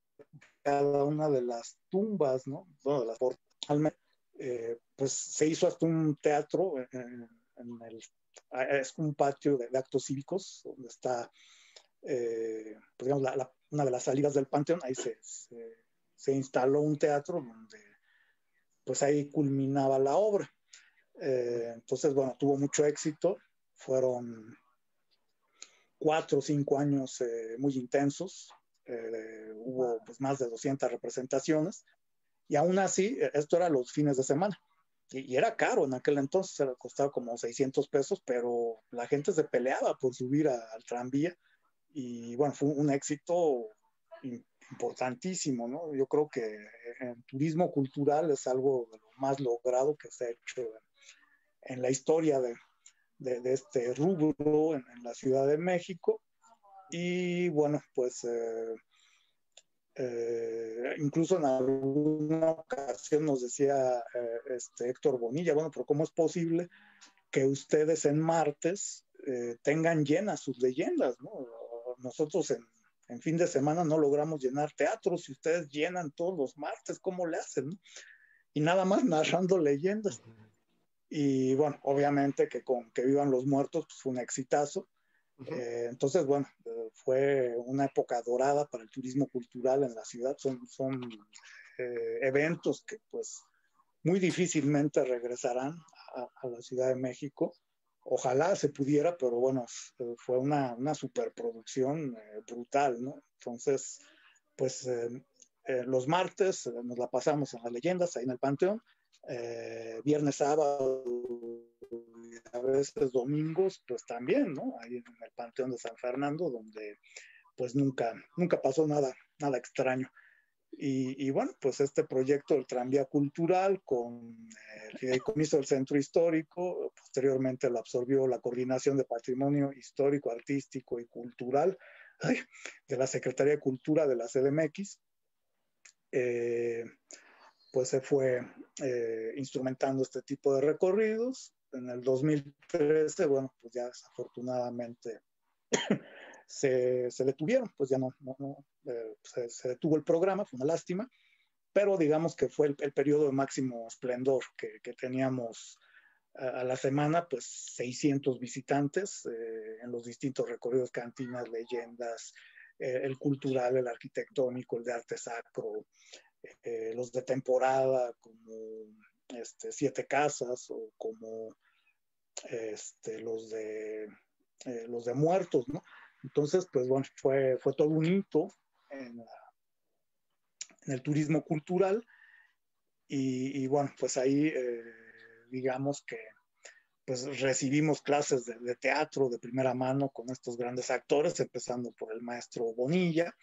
Speaker 3: cada una de las tumbas, ¿no? Bueno, de las pues se hizo hasta un teatro es un patio de actos cívicos donde está, pues digamos, una de las salidas del Panteón, ahí se instaló un teatro donde pues ahí culminaba la obra. Entonces, bueno, tuvo mucho éxito, fueron 4 o 5 años muy intensos, hubo pues más de 200 representaciones y aún así esto era los fines de semana y era caro en aquel entonces, costaba como 600 pesos, pero la gente se peleaba por subir al tranvía y bueno, fue un éxito importantísimo, ¿no? Yo creo que en turismo cultural es algo de lo más logrado que se ha hecho en la historia de este rubro en la Ciudad de México. Y bueno, pues incluso en alguna ocasión nos decía Héctor Bonilla, bueno, pero ¿cómo es posible que ustedes en martes tengan llenas sus leyendas, ¿no? Nosotros en fin de semana no logramos llenar teatros y ustedes llenan todos los martes, ¿cómo le hacen, no? Y nada más narrando leyendas. Y bueno, obviamente que con Que Vivan los Muertos pues, fue un exitazo. Entonces, bueno, fue una época dorada para el turismo cultural en la ciudad. Son eventos que pues muy difícilmente regresarán a la Ciudad de México. Ojalá se pudiera, pero bueno, fue una superproducción brutal, ¿no? Entonces, pues los martes nos la pasamos en las leyendas, ahí en el Panteón, viernes, sábado, y a veces domingos, pues también, ¿no? Ahí en el Panteón de San Fernando, donde pues nunca pasó nada extraño. Y bueno, pues este proyecto del tranvía cultural con el fideicomiso del centro histórico, posteriormente lo absorbió la Coordinación de Patrimonio Histórico, Artístico y Cultural de la Secretaría de Cultura de la CDMX. Pues se fue instrumentando este tipo de recorridos. En el 2013, bueno, pues ya desafortunadamente se detuvieron, pues ya no se detuvo el programa, fue una lástima, pero digamos que fue el periodo de máximo esplendor que teníamos a la semana, pues 600 visitantes en los distintos recorridos, cantinas, leyendas, el cultural, el arquitectónico, el de arte sacro, los de temporada como Siete Casas o como los de muertos, ¿no? Entonces, pues bueno, fue todo un hito en el turismo cultural y bueno, pues ahí digamos que pues recibimos clases de teatro de primera mano con estos grandes actores, empezando por el maestro Bonilla.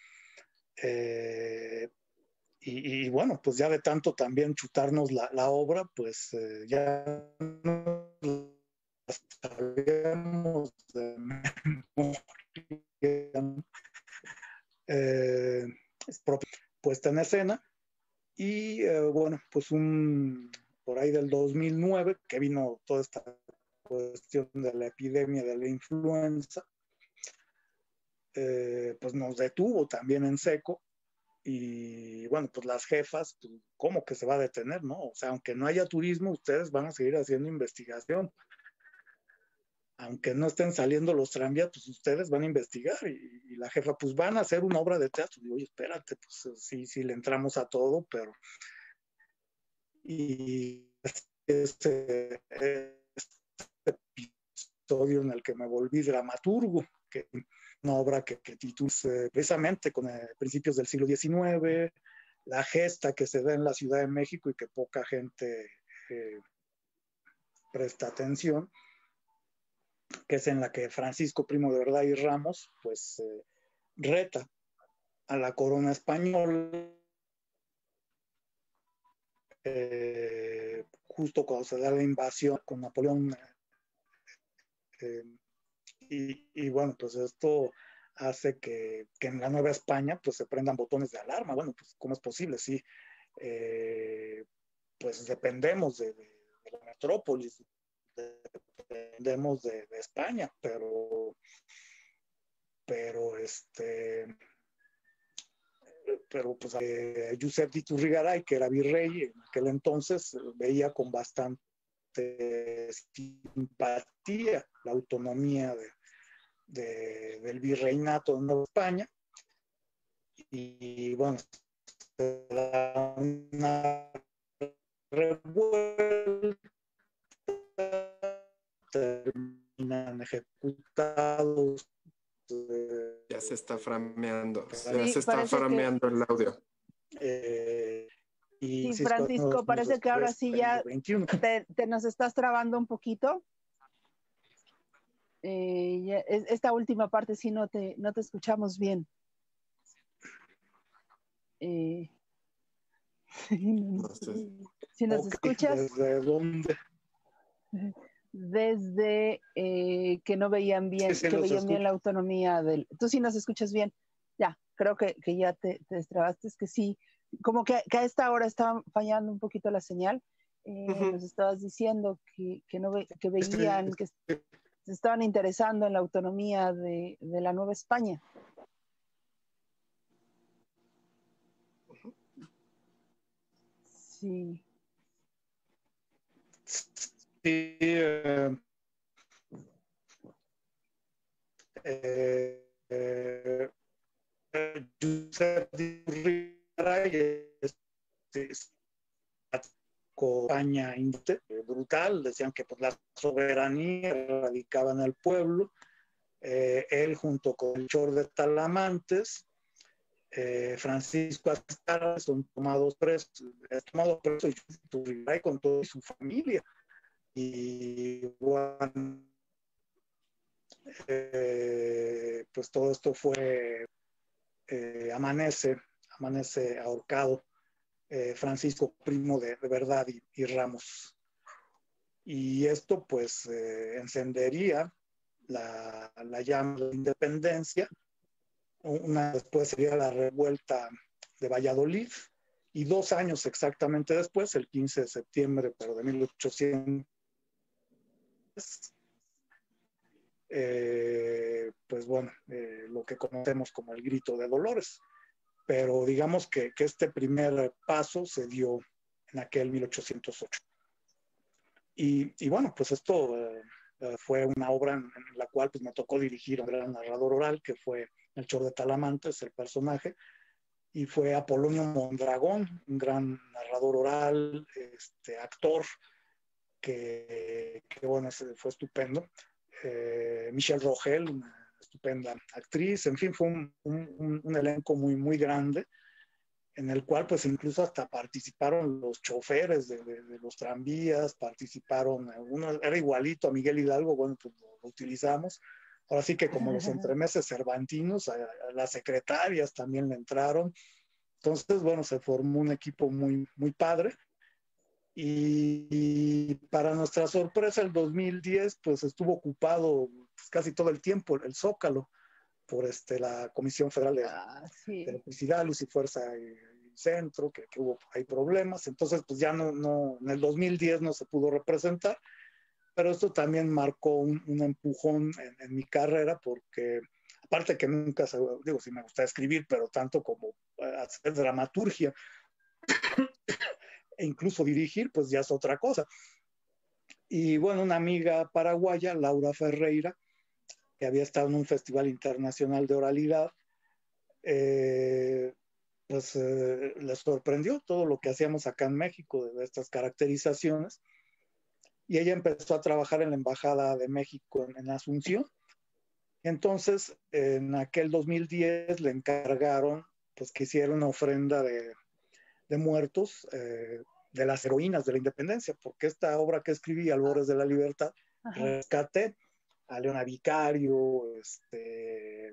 Speaker 3: Y bueno, pues ya de tanto también chutarnos la obra, pues ya no la sabíamos de memoria, puesta en escena. Y bueno, pues por ahí del 2009, que vino toda esta cuestión de la epidemia de la influenza, pues nos detuvo también en seco. Y bueno, pues las jefas, pues, ¿cómo que se va a detener, no? O sea, aunque no haya turismo, ustedes van a seguir haciendo investigación. Aunque no estén saliendo los tranvías, pues ustedes van a investigar. Y la jefa, pues van a hacer una obra de teatro. Y oye, espérate, pues sí le entramos a todo, pero... Y este episodio en el que me volví dramaturgo, que una obra que titula precisamente con principios del siglo XIX, la gesta que se da en la Ciudad de México y que poca gente presta atención, que es en la que Francisco Primo de Verdad y Ramos pues reta a la corona española justo cuando se da la invasión con Napoleón. Y bueno, pues esto hace que en la Nueva España pues se prendan botones de alarma. Bueno, pues ¿cómo es posible? Sí, pues dependemos de la metrópolis, dependemos de España, pero pues Josep de Iturrigaray, que era virrey en aquel entonces, veía con bastante simpatía la autonomía del virreinato de Nueva España. Y bueno, se da una revuelta, terminan ejecutados.
Speaker 1: Ya se está frameando,
Speaker 2: Sí,
Speaker 1: frameando el audio.
Speaker 2: Sí, Francisco, parece que ahora sí ya te nos estás trabando un poquito. Esta última parte sí no te escuchamos bien. No sé. Si nos escuchas.
Speaker 3: ¿Desde dónde?
Speaker 2: Desde que no veían bien,
Speaker 3: sí,
Speaker 2: que veían bien la autonomía del... Tú sí nos escuchas bien. Ya, creo que ya te destrabaste, es que sí, como que a esta hora estaba fallando un poquito la señal. Nos estabas diciendo que veían, que se estaban interesando en la autonomía de la Nueva España. Sí.
Speaker 3: Sí, campaña brutal, decían que pues, la soberanía radicaba en el pueblo. Él junto con Melchor de Talamantes, Francisco Azcárraga son tomados presos, y con toda su familia. Y bueno, pues todo esto fue, amanece ahorcado Francisco Primo de Verdad y Ramos. Y esto pues encendería la llama de la independencia. Una después sería la revuelta de Valladolid, y 2 años exactamente después, el 15 de septiembre pero de 1800, pues bueno, lo que conocemos como el Grito de Dolores. Pero digamos que este primer paso se dio en aquel 1808. Y bueno, pues esto fue una obra en la cual pues, me tocó dirigir a un gran narrador oral, que fue Melchor de Talamantes, el personaje, y fue Apolonio Mondragón, un gran narrador oral, actor, que bueno, fue estupendo. Michelle Rogel, una estupenda actriz, en fin, fue un elenco muy, muy grande, en el cual pues incluso hasta participaron los choferes de los tranvías, participaron, uno era igualito a Miguel Hidalgo, bueno, pues lo utilizamos. Ahora sí que como los entremeses cervantinos, a las secretarias también le entraron. Entonces, bueno, se formó un equipo muy, muy padre. Y para nuestra sorpresa, el 2010, pues estuvo ocupado pues, casi todo el tiempo el Zócalo por la Comisión Federal de Electricidad, Luz y Fuerza y Centro, que hubo hay problemas. Entonces, pues ya no, en el 2010 no se pudo representar, pero esto también marcó un empujón en mi carrera, porque aparte que nunca, digo, sí me gusta escribir, pero tanto como hacer dramaturgia e incluso dirigir, pues ya es otra cosa. Y bueno, una amiga paraguaya, Laura Ferreira, que había estado en un festival internacional de oralidad, pues les sorprendió todo lo que hacíamos acá en México de estas caracterizaciones, y ella empezó a trabajar en la Embajada de México en Asunción. Entonces, en aquel 2010 le encargaron pues que hiciera una ofrenda de muertos de las heroínas de la independencia, porque esta obra que escribí, Albores de la Libertad, rescaté a Leona Vicario,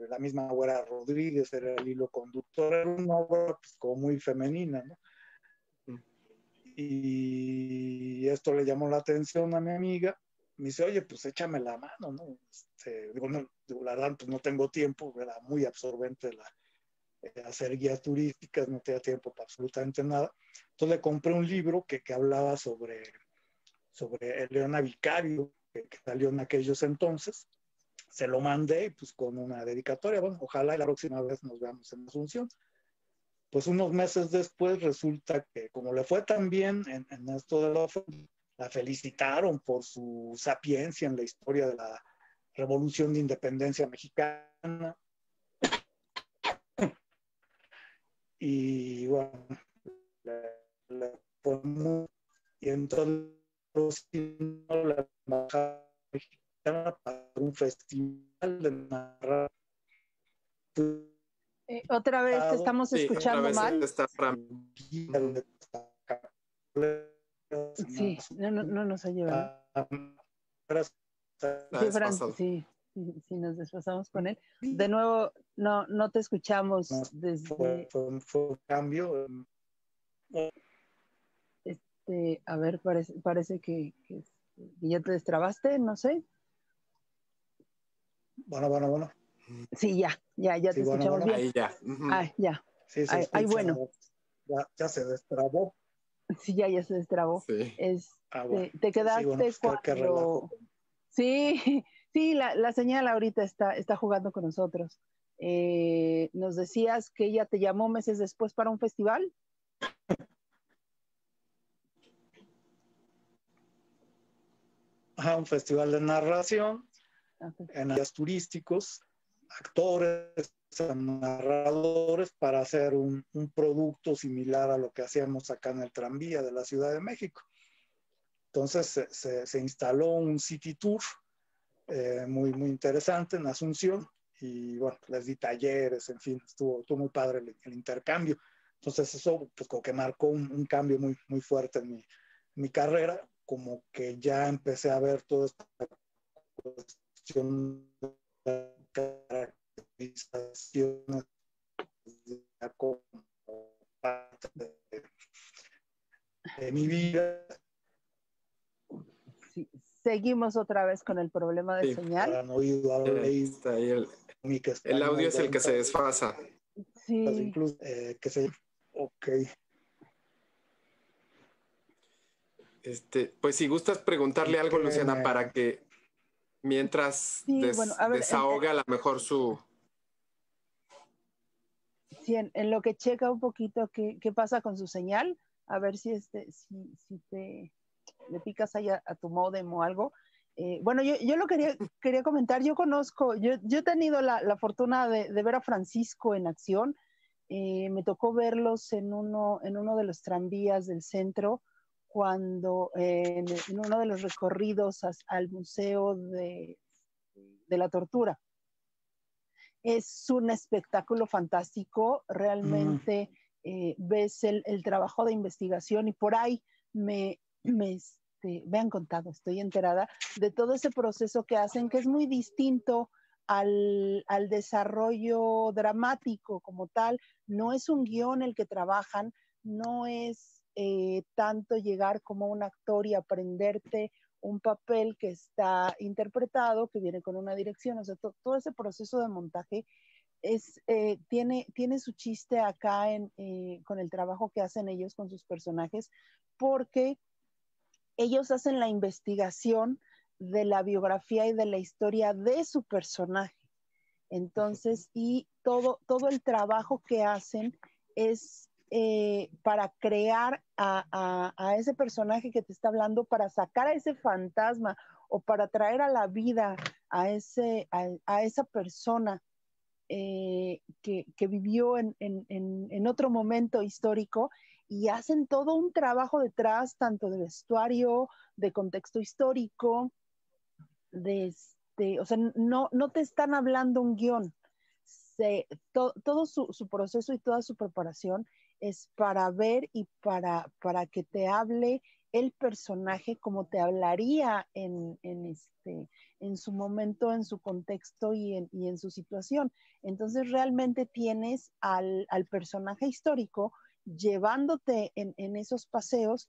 Speaker 3: la misma Güera Rodríguez era el hilo conductor, era una obra pues, como muy femenina, ¿no? Y esto le llamó la atención a mi amiga, me dice, oye, pues échame la mano, ¿no? Digo, no, la verdad, pues no tengo tiempo, era muy absorbente hacer guías turísticas, no tenía tiempo para absolutamente nada. Entonces le compré un libro que hablaba sobre Leona Vicario, que salió en aquellos entonces. Se lo mandé pues con una dedicatoria, bueno, ojalá la próxima vez nos veamos en Asunción. Pues unos meses después resulta que como le fue tan bien en esto de la felicitaron por su sapiencia en la historia de la Revolución de Independencia Mexicana. Y bueno, le fue muy, y entonces la embajada mexicana para un festival de narrar.
Speaker 2: Otra vez te estamos escuchando mal. Sí, no nos oye, ¿verdad? Sí, Fran, sí, nos desfasamos con él. De nuevo, no te escuchamos desde...
Speaker 3: Fue un cambio.
Speaker 2: A ver, parece que ya te destrabaste, no sé.
Speaker 3: Bueno.
Speaker 2: Sí, ya te escuchamos bien.
Speaker 1: Ahí ya.
Speaker 2: Ya.
Speaker 3: Sí, se escucha,
Speaker 2: bueno.
Speaker 3: Ya se destrabó.
Speaker 2: Sí, ya se destrabó.
Speaker 1: Sí.
Speaker 2: Bueno. Te quedaste cuando... Sí, la señal ahorita está jugando con nosotros. Nos decías que ella te llamó meses después para un festival.
Speaker 3: Un festival de narración en áreas turísticos, actores, narradores, para hacer un producto similar a lo que hacíamos acá en el tranvía de la Ciudad de México. Entonces se instaló un City Tour muy, muy interesante en Asunción y bueno, les di talleres, en fin, estuvo muy padre el intercambio. Entonces eso pues como que marcó un cambio muy, muy fuerte en mi carrera, como que ya empecé a ver toda esta cuestión de caracterizaciones como parte de mi vida.
Speaker 2: Sí, seguimos otra vez con el problema de señal.
Speaker 3: Para no oído
Speaker 1: está ahí el audio es el que se desfasa.
Speaker 2: Sí.
Speaker 3: Incluso, que se... Ok.
Speaker 1: Pues si gustas preguntarle algo, Luciana, para que mientras
Speaker 2: bueno, a ver,
Speaker 1: desahoga a lo mejor su...
Speaker 2: Sí, en lo que checa un poquito qué pasa con su señal, a ver si si te le picas ahí a tu módem o algo. Bueno, yo lo quería comentar, yo he tenido la fortuna de ver a Francisco en acción. Me tocó verlos en uno de los tranvías del centro, cuando en uno de los recorridos al Museo de la Tortura. Es un espectáculo fantástico, realmente ves el trabajo de investigación y por ahí me han contado, estoy enterada de todo ese proceso que hacen, que es muy distinto al desarrollo dramático como tal. No es un guión el que trabajan, no es tanto llegar como un actor y aprenderte un papel que está interpretado, que viene con una dirección, o sea, todo ese proceso de montaje tiene su chiste acá con el trabajo que hacen ellos con sus personajes, porque ellos hacen la investigación de la biografía y de la historia de su personaje. Entonces, y todo el trabajo que hacen es para crear a ese personaje que te está hablando, para sacar a ese fantasma o para traer a la vida a esa persona que vivió en otro momento histórico, y hacen todo un trabajo detrás, tanto de vestuario, de contexto histórico, o sea, no te están hablando un guión. Todo su proceso y toda su preparación es para ver y para que te hable el personaje como te hablaría en su momento, en su contexto y en su situación. Entonces realmente tienes al personaje histórico llevándote en esos paseos,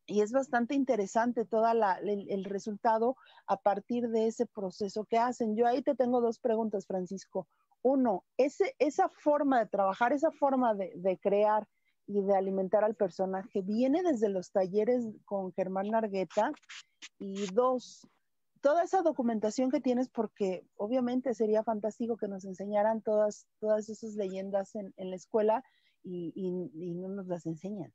Speaker 2: y es bastante interesante todo el resultado a partir de ese proceso que hacen. Yo ahí te tengo dos preguntas, Francisco. Uno, esa forma de trabajar, esa forma de crear y de alimentar al personaje, ¿viene desde los talleres con Germán Argueta? Y dos, toda esa documentación que tienes, porque obviamente sería fantástico que nos enseñaran todas esas leyendas en la escuela, y no nos las enseñan.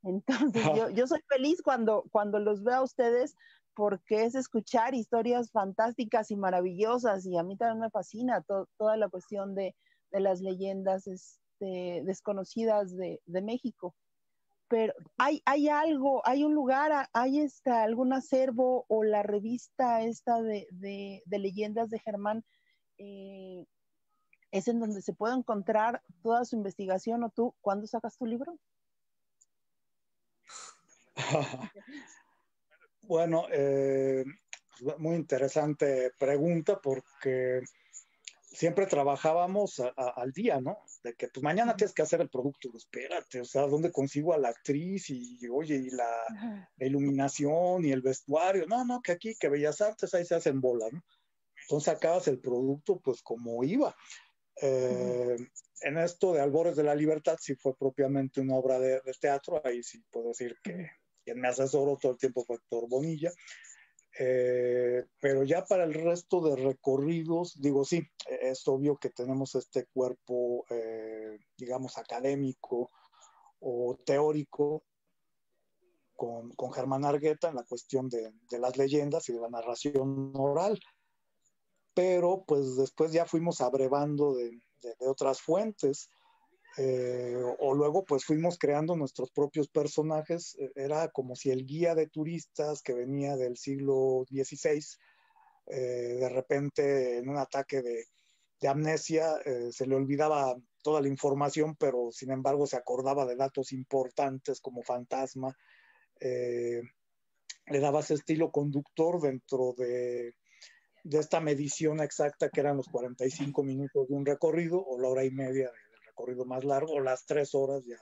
Speaker 2: Entonces yo soy feliz cuando los veo a ustedes, porque es escuchar historias fantásticas y maravillosas, y a mí también me fascina toda la cuestión de las leyendas desconocidas de México. Pero hay algo, hay un lugar, hay algún acervo o la revista esta de leyendas de Germán, es en donde se puede encontrar toda su investigación. ¿O tú, cuándo sacas tu libro?
Speaker 3: Bueno, muy interesante pregunta, porque siempre trabajábamos al día, ¿no? De que pues mañana tienes que hacer el producto, espérate, o sea, ¿dónde consigo a la actriz? Y oye, y la iluminación y el vestuario, no, que aquí, que Bellas Artes, ahí se hacen bola, ¿no? Entonces acabas el producto pues como iba. En esto de Albores de la Libertad sí fue propiamente una obra de teatro, ahí sí puedo decir que quien me asesoró todo el tiempo fue Héctor Bonilla. Pero ya para el resto de recorridos, digo, sí, es obvio que tenemos este cuerpo, digamos, académico o teórico con Germán Argueta en la cuestión de las leyendas y de la narración oral, pero pues después ya fuimos abrevando de otras fuentes. O luego pues fuimos creando nuestros propios personajes. Era como si el guía de turistas que venía del siglo XVI, de repente en un ataque de amnesia, se le olvidaba toda la información, pero sin embargo se acordaba de datos importantes como fantasma. Le daba ese estilo conductor dentro de esta medición exacta que eran los 45 minutos de un recorrido, o la hora y media del recorrido más largo, o las 3 horas ya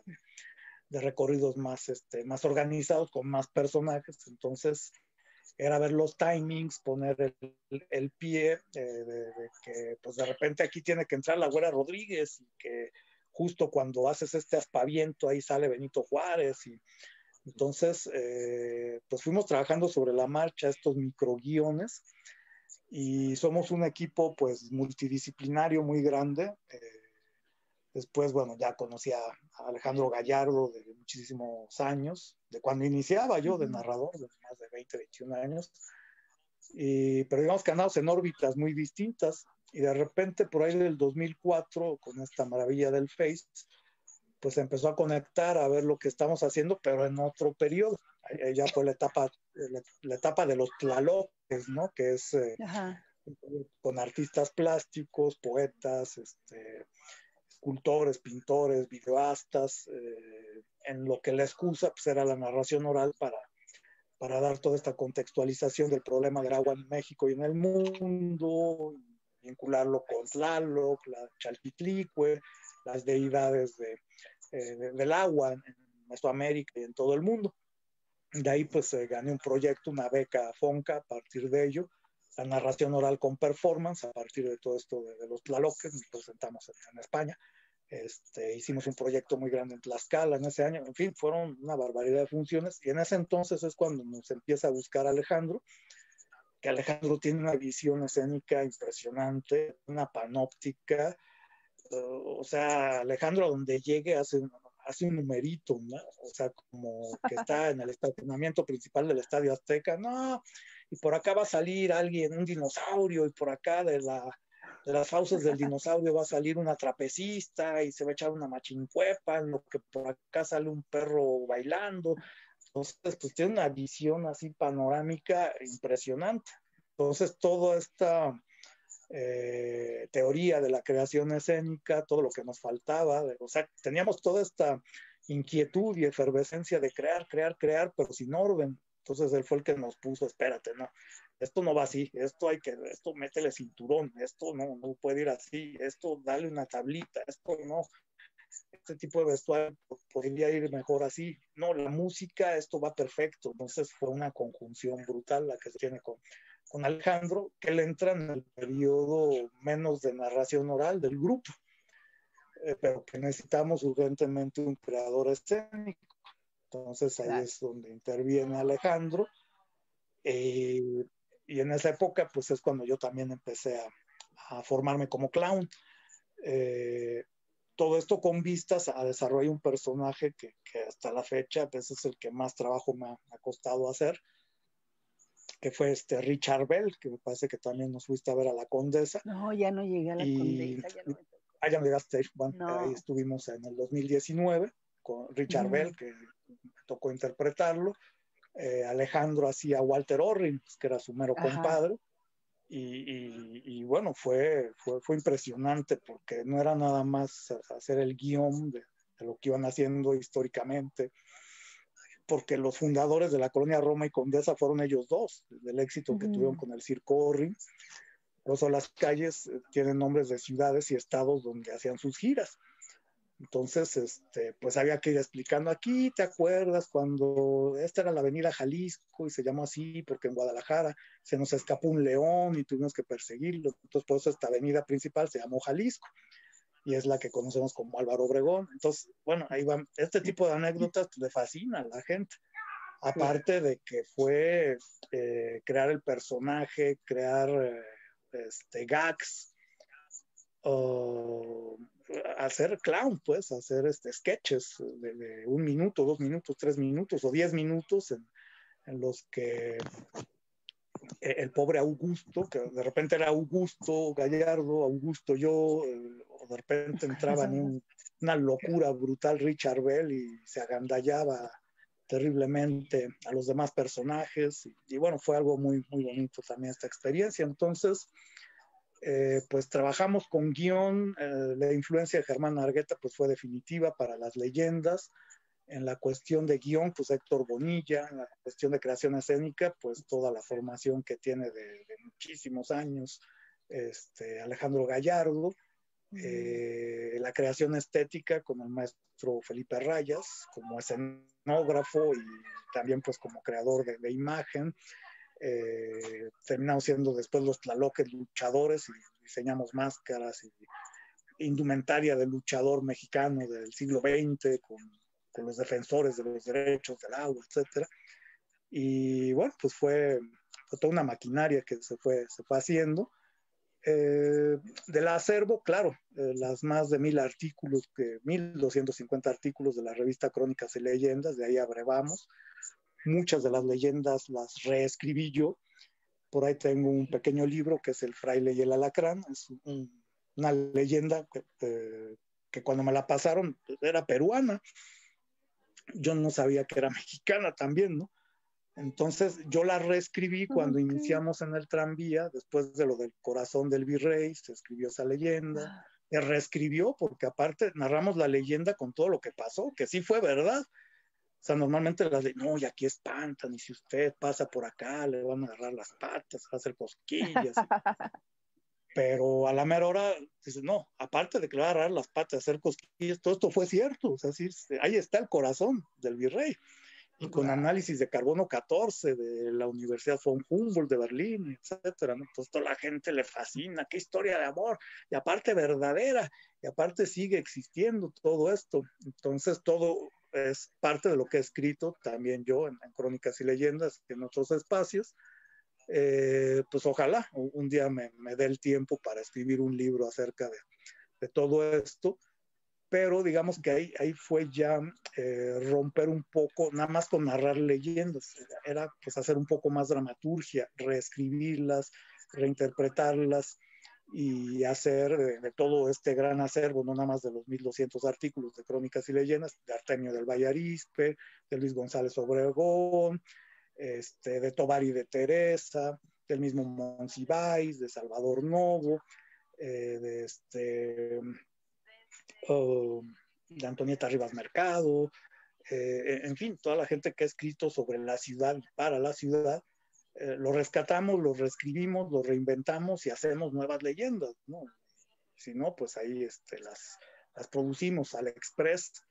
Speaker 3: de recorridos más organizados, con más personajes. Entonces era ver los timings, poner el pie, de que pues de repente aquí tiene que entrar la Güera Rodríguez, y que justo cuando haces este aspaviento ahí sale Benito Juárez. Y entonces pues fuimos trabajando sobre la marcha estos microguiones, y somos un equipo pues multidisciplinario muy grande. Después, bueno, ya conocí a Alejandro Gallardo de muchísimos años, de cuando iniciaba yo de narrador, de más de 20, 21 años. Pero digamos que andamos en órbitas muy distintas, y de repente por ahí del 2004, con esta maravilla del Face, pues empezó a conectar, a ver lo que estamos haciendo, pero en otro periodo. Ya fue la etapa de los tlaloques, ¿no? Que es con artistas plásticos, poetas, escultores, pintores, videoastas, en lo que la excusa pues era la narración oral para dar toda esta contextualización del problema del agua en México y en el mundo, vincularlo con Tlaloc, la Chalchitlicue, las deidades del agua en Mesoamérica y en todo el mundo. De ahí pues gané un proyecto, una beca FONCA a partir de ello, la narración oral con performance. A partir de todo esto de los tlaloques nos presentamos en España. Hicimos un proyecto muy grande en Tlaxcala en ese año. En fin, fueron una barbaridad de funciones, y en ese entonces es cuando nos empieza a buscar Alejandro, que Alejandro tiene una visión escénica impresionante, una panóptica. O sea, Alejandro, a donde llegue hace un numerito, ¿no? O sea, como que está en el estacionamiento principal del Estadio Azteca, no, y por acá va a salir alguien, un dinosaurio, y por acá de las fauces del dinosaurio va a salir una trapecista y se va a echar una machincuepa, en lo que por acá sale un perro bailando. Entonces, pues tiene una visión así panorámica impresionante. Entonces, toda esta teoría de la creación escénica, todo lo que nos faltaba, o sea, teníamos toda esta inquietud y efervescencia de crear, crear, crear, pero sin orden. Entonces él fue el que nos puso, espérate, no, esto no va así, esto métele cinturón, esto no puede ir así, esto dale una tablita, esto no, este tipo de vestuario podría ir mejor así, no, la música, esto va perfecto. Entonces fue una conjunción brutal la que se tiene con Alejandro, que él entra en el periodo menos de narración oral del grupo, pero que necesitamos urgentemente un creador escénico. Entonces ahí es donde interviene Alejandro, y en esa época pues es cuando yo también empecé a formarme como clown. Todo esto con vistas a desarrollar un personaje que hasta la fecha pues es el que más trabajo me ha costado hacer, que fue Richard Bell, que me parece que también nos fuiste a ver a la Condesa.
Speaker 2: No, ya no llegué a la Condesa, ya no me tocó.
Speaker 3: Ya no llegaste, bueno,
Speaker 2: no.
Speaker 3: Ahí estuvimos en el 2019 con Richard Bell, que me tocó interpretarlo. Alejandro hacía Walter Orrin, pues, que era su mero compadre. Y bueno, fue impresionante, porque no era nada más hacer el guión de lo que iban haciendo históricamente, porque los fundadores de la colonia Roma y Condesa fueron ellos dos, del éxito que tuvieron con el Circo Orrin. Por eso las calles tienen nombres de ciudades y estados donde hacían sus giras. Entonces, pues había que ir explicando aquí, ¿te acuerdas cuando esta era la avenida Jalisco y se llamó así porque en Guadalajara se nos escapó un león y tuvimos que perseguirlo? Entonces, por eso esta avenida principal se llamó Jalisco y es la que conocemos como Álvaro Obregón. Entonces, bueno, ahí van. Este tipo de anécdotas le fascina a la gente. Aparte de que fue crear el personaje, crear gags, hacer clown, pues, hacer sketches de 1 minuto, 2 minutos, 3 minutos o 10 minutos en los que el pobre Augusto, que de repente era Augusto Gallardo, Augusto yo, de repente entraba en una locura brutal Richard Bell y se agandallaba terriblemente a los demás personajes. Y bueno, fue algo muy, muy bonito también esta experiencia. Entonces, pues trabajamos con guión. La influencia de Germán Argueta pues fue definitiva para las leyendas. En la cuestión de guión, pues Héctor Bonilla. En la cuestión de creación escénica, pues toda la formación que tiene de muchísimos años, Alejandro Gallardo. La creación estética con el maestro Felipe Rayas como escenógrafo y también pues como creador de imagen. Terminamos siendo después los Tlaloques luchadores y diseñamos máscaras y indumentaria del luchador mexicano del siglo XX con los defensores de los derechos del agua, etcétera. Y bueno, pues fue toda una maquinaria que se fue haciendo. Del acervo, claro, las más de 1,000 artículos, 1,250 artículos de la revista Crónicas y Leyendas, de ahí abrevamos. Muchas de las leyendas las reescribí yo. Por ahí tengo un pequeño libro que es El Fraile y el Alacrán. Es una leyenda que cuando me la pasaron era peruana. Yo no sabía que era mexicana también, ¿no? Entonces yo la reescribí cuando iniciamos en el tranvía, después de lo del corazón del virrey, se escribió esa leyenda, se reescribió porque aparte narramos la leyenda con todo lo que pasó, que sí fue verdad. O sea, normalmente no, y aquí espantan, y si usted pasa por acá, le van a agarrar las patas, va a hacer cosquillas. Pero a la mera hora, dices, no, aparte de que le va a agarrar las patas, hacer cosquillas, todo esto fue cierto. O sea, sí, ahí está el corazón del virrey. Y con análisis de carbono 14 de la Universidad von Humboldt de Berlín, etcétera, ¿no? Entonces toda la gente le fascina, qué historia de amor, y aparte verdadera, y aparte sigue existiendo todo esto. Entonces todo es parte de lo que he escrito también yo en Crónicas y Leyendas, en otros espacios. Pues ojalá un día me dé el tiempo para escribir un libro acerca de todo esto. Pero digamos que ahí fue ya romper un poco, nada más con narrar leyendas, era pues hacer un poco más dramaturgia, reescribirlas, reinterpretarlas y hacer de todo este gran acervo, no nada más de los 1,200 artículos de Crónicas y Leyendas, de Artemio del Valle Arizpe, de Luis González Obregón, de Tovar y de Teresa, del mismo Monsiváis, de Salvador Novo, de de Antonieta Rivas Mercado, en fin, toda la gente que ha escrito sobre la ciudad y para la ciudad, lo rescatamos, lo reescribimos, lo reinventamos y hacemos nuevas leyendas, ¿no? Si no, pues ahí las producimos al express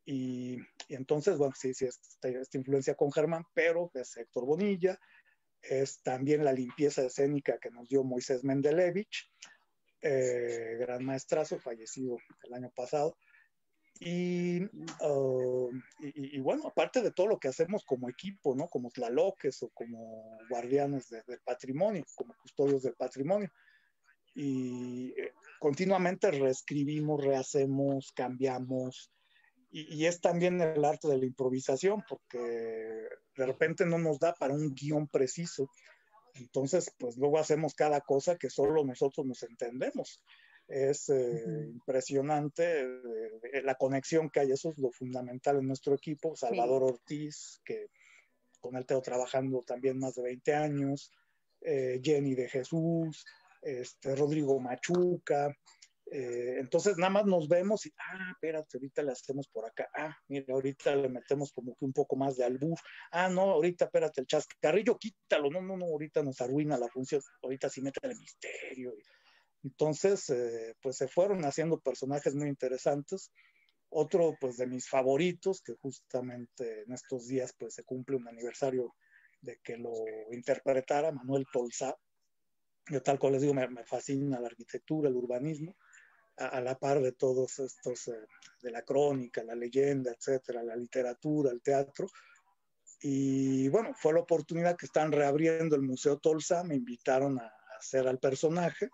Speaker 3: y entonces, bueno, sí, esta influencia con Germán, pero es Héctor Bonilla, es también la limpieza escénica que nos dio Moisés Mendelevich, gran maestrazo, fallecido el año pasado. Y bueno, aparte de todo lo que hacemos como equipo, ¿no? Como tlaloques o como guardianes del patrimonio, como custodios del patrimonio. Y continuamente reescribimos, rehacemos, cambiamos. Y es también el arte de la improvisación, porque de repente no nos da para un guión preciso. Entonces, pues luego hacemos cada cosa que solo nosotros nos entendemos. Es impresionante la conexión que hay, eso es lo fundamental en nuestro equipo. Salvador Ortiz, que con él tengo trabajando también más de 20 años, Jenny de Jesús, Rodrigo Machuca. Entonces nada más nos vemos y, espérate, ahorita le hacemos por acá, mira, ahorita le metemos como que un poco más de albur, no, ahorita espérate, el chascarrillo, quítalo, no, ahorita nos arruina la función, ahorita sí mete el misterio. Entonces, pues se fueron haciendo personajes muy interesantes. Otro, pues, de mis favoritos, que justamente en estos días, pues, se cumple un aniversario de que lo interpretara, Manuel Tolsá. Yo, tal cual les digo, me fascina la arquitectura, el urbanismo, a la par de todos estos, de la crónica, la leyenda, etcétera, la literatura, el teatro. Y bueno, fue la oportunidad que están reabriendo el Museo Tolsá, me invitaron a hacer al personaje.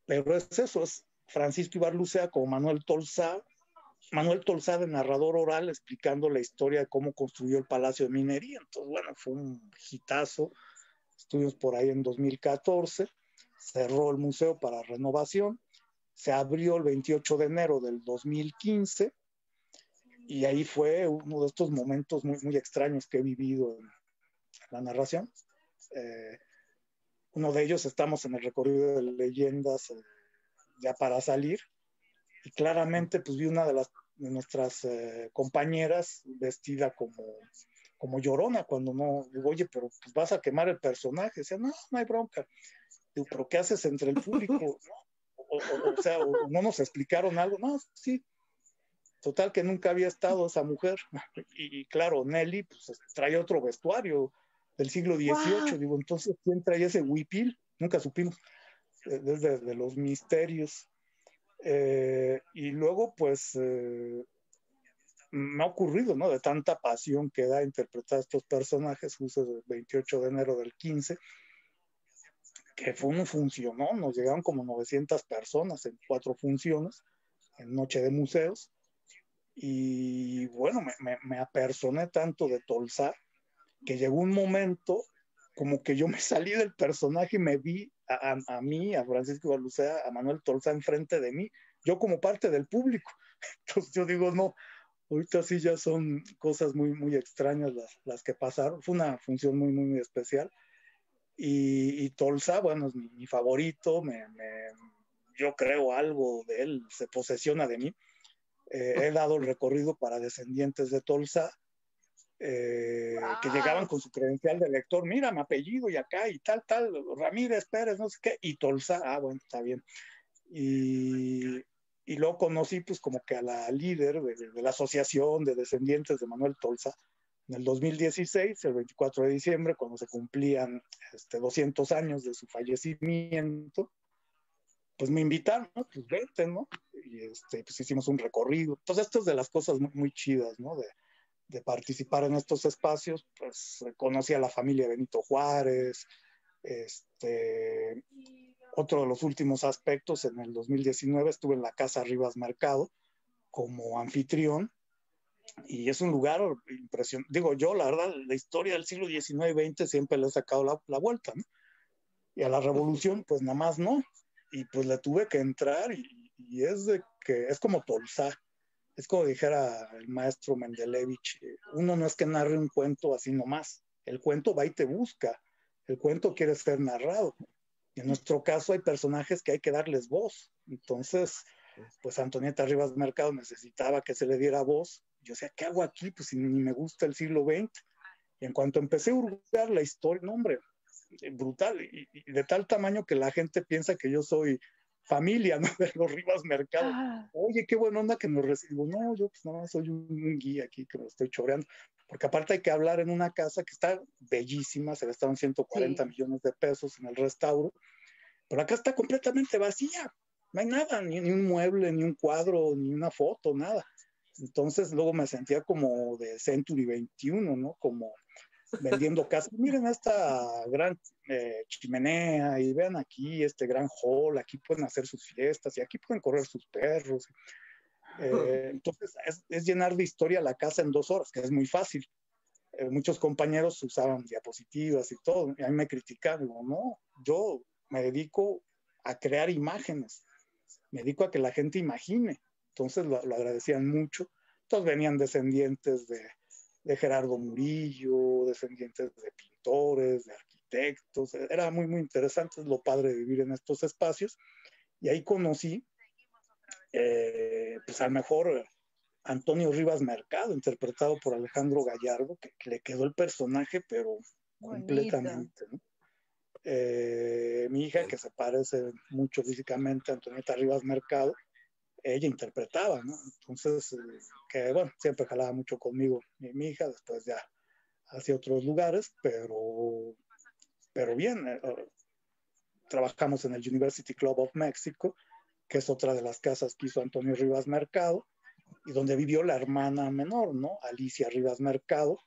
Speaker 3: Pero es eso, es Francisco Ibarlucea como Manuel Tolsá de narrador oral explicando la historia de cómo construyó el Palacio de Minería. Entonces, bueno, fue un hitazo. Estuvimos por ahí en 2014, cerró el museo para renovación se abrió el 28 de enero del 2015 y ahí fue uno de estos momentos muy, muy extraños que he vivido en la narración. Uno de ellos, estamos en el recorrido de leyendas ya para salir, y claramente pues vi una de nuestras compañeras vestida como Llorona, cuando no, digo, oye, pero pues vas a quemar el personaje. Decía, no, no hay bronca. Digo, pero ¿qué haces entre el público? ¿No? O sea, no nos explicaron algo. No, sí. Total que nunca había estado esa mujer. Y claro, Nelly pues trae otro vestuario del siglo XVIII.
Speaker 2: Wow.
Speaker 3: Digo, entonces, ¿quién trae ese huipil? Nunca supimos. Desde de los misterios. Y luego, pues, me ha ocurrido, ¿no? De tanta pasión que da interpretar estos personajes, justo el 28 de enero del 15, que funcionó, nos llegaron como 900 personas en 4 funciones, en Noche de Museos, y bueno, me apersoné tanto de Tolsá, que llegó un momento como que yo me salí del personaje y me vi a mí, a Francisco Balbucea, a Manuel Tolsá enfrente de mí, yo como parte del público. Entonces yo digo, no, ahorita sí ya son cosas muy, muy extrañas las que pasaron. Fue una función muy, muy, muy especial. Y Tolsá, bueno, es mi favorito, yo creo algo de él, se posesiona de mí. He dado el recorrido para descendientes de Tolsá, que llegaban con su credencial de lector, mira, mi apellido y acá y tal, Ramírez Pérez, no sé qué, y Tolsá, bueno, está bien. Y luego conocí pues como que a la líder de la asociación de descendientes de Manuel Tolsá en el 2016, el 24 de diciembre, cuando se cumplían 200 años de su fallecimiento, pues me invitaron, ¿no? Pues vete, ¿no? Y pues hicimos un recorrido. Entonces, esto es de las cosas muy, muy chidas, ¿no? De participar en estos espacios. Pues conocí a la familia Benito Juárez, otro de los últimos aspectos, en el 2019 estuve en la Casa Rivas Mercado como anfitrión, y es un lugar impresionante. Digo, yo la verdad, la historia del siglo XIX y XX siempre le he sacado la vuelta, ¿no? Y a la revolución pues nada más no, y pues le tuve que entrar, y es de que es como Tolsá, es como dijera el maestro Mendelevich, uno no es que narre un cuento así nomás, el cuento va y te busca, el cuento quiere ser narrado. Y en nuestro caso hay personajes que hay que darles voz. Entonces, pues Antonieta Rivas Mercado necesitaba que se le diera voz. Yo decía, ¿qué hago aquí? Pues si ni me gusta el siglo XX. Y en cuanto empecé a hurgar la historia, no, hombre, brutal. Y de tal tamaño que la gente piensa que yo soy familia, ¿no? De los Rivas Mercado. Oye, qué buena onda que me recibo. No, yo pues nada, soy un guía aquí que me estoy choreando. Porque aparte hay que hablar en una casa que está bellísima, se gastaron 140 millones de pesos en el restauro, pero acá está completamente vacía, no hay nada, ni un mueble, ni un cuadro, ni una foto, nada. Entonces luego me sentía como de Century 21, ¿no? Como vendiendo casas. Miren esta gran chimenea, y vean aquí este gran hall, aquí pueden hacer sus fiestas y aquí pueden correr sus perros. Entonces es llenar de historia la casa en 2 horas, que es muy fácil. Muchos compañeros usaban diapositivas y todo, y a mí me criticaban. Digo, no, yo me dedico a crear imágenes, me dedico a que la gente imagine. Entonces lo agradecían mucho. Entonces venían descendientes de Gerardo Murillo, descendientes de pintores, de arquitectos. Era muy, muy interesante, es lo padre de vivir en estos espacios. Y ahí conocí, pues al mejor Antonio Rivas Mercado, interpretado por Alejandro Gallardo, que le quedó el personaje, pero completamente, ¿no? Mi hija, que se parece mucho físicamente a Antonieta Rivas Mercado, ella interpretaba, ¿no? Entonces, que bueno, siempre jalaba mucho conmigo mi hija, después ya hacia otros lugares, pero bien, trabajamos en el University Club of Mexico, que es otra de las casas que hizo Antonio Rivas Mercado, y donde vivió la hermana menor, ¿no? Alicia Rivas Mercado.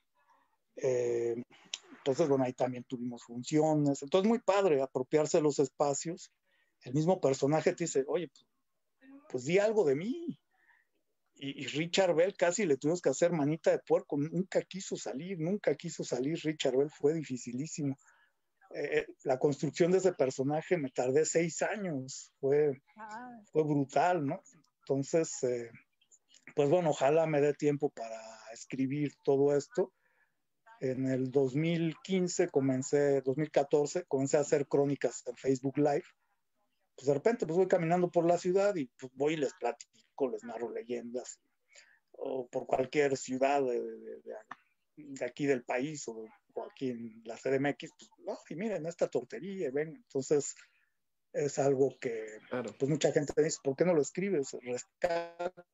Speaker 3: Entonces, bueno, ahí también tuvimos funciones. Entonces, muy padre apropiarse de los espacios. El mismo personaje te dice, oye, pues di algo de mí. Y Richard Bell casi le tuvimos que hacer manita de puerco. Nunca quiso salir. Richard Bell fue dificilísimo. la construcción de ese personaje me tardé 6 años, fue brutal, ¿no? Entonces, pues bueno, ojalá me dé tiempo para escribir todo esto. En el 2014, comencé a hacer crónicas en Facebook Live. Pues de repente pues voy caminando por la ciudad y pues voy y les platico, les narro leyendas, o por cualquier ciudad de aquí del país o aquí en la CDMX, pues, no, y miren esta tortería, ven. Entonces es algo que
Speaker 1: Claro.
Speaker 3: pues mucha gente dice, ¿por qué no lo escribes? Rescata.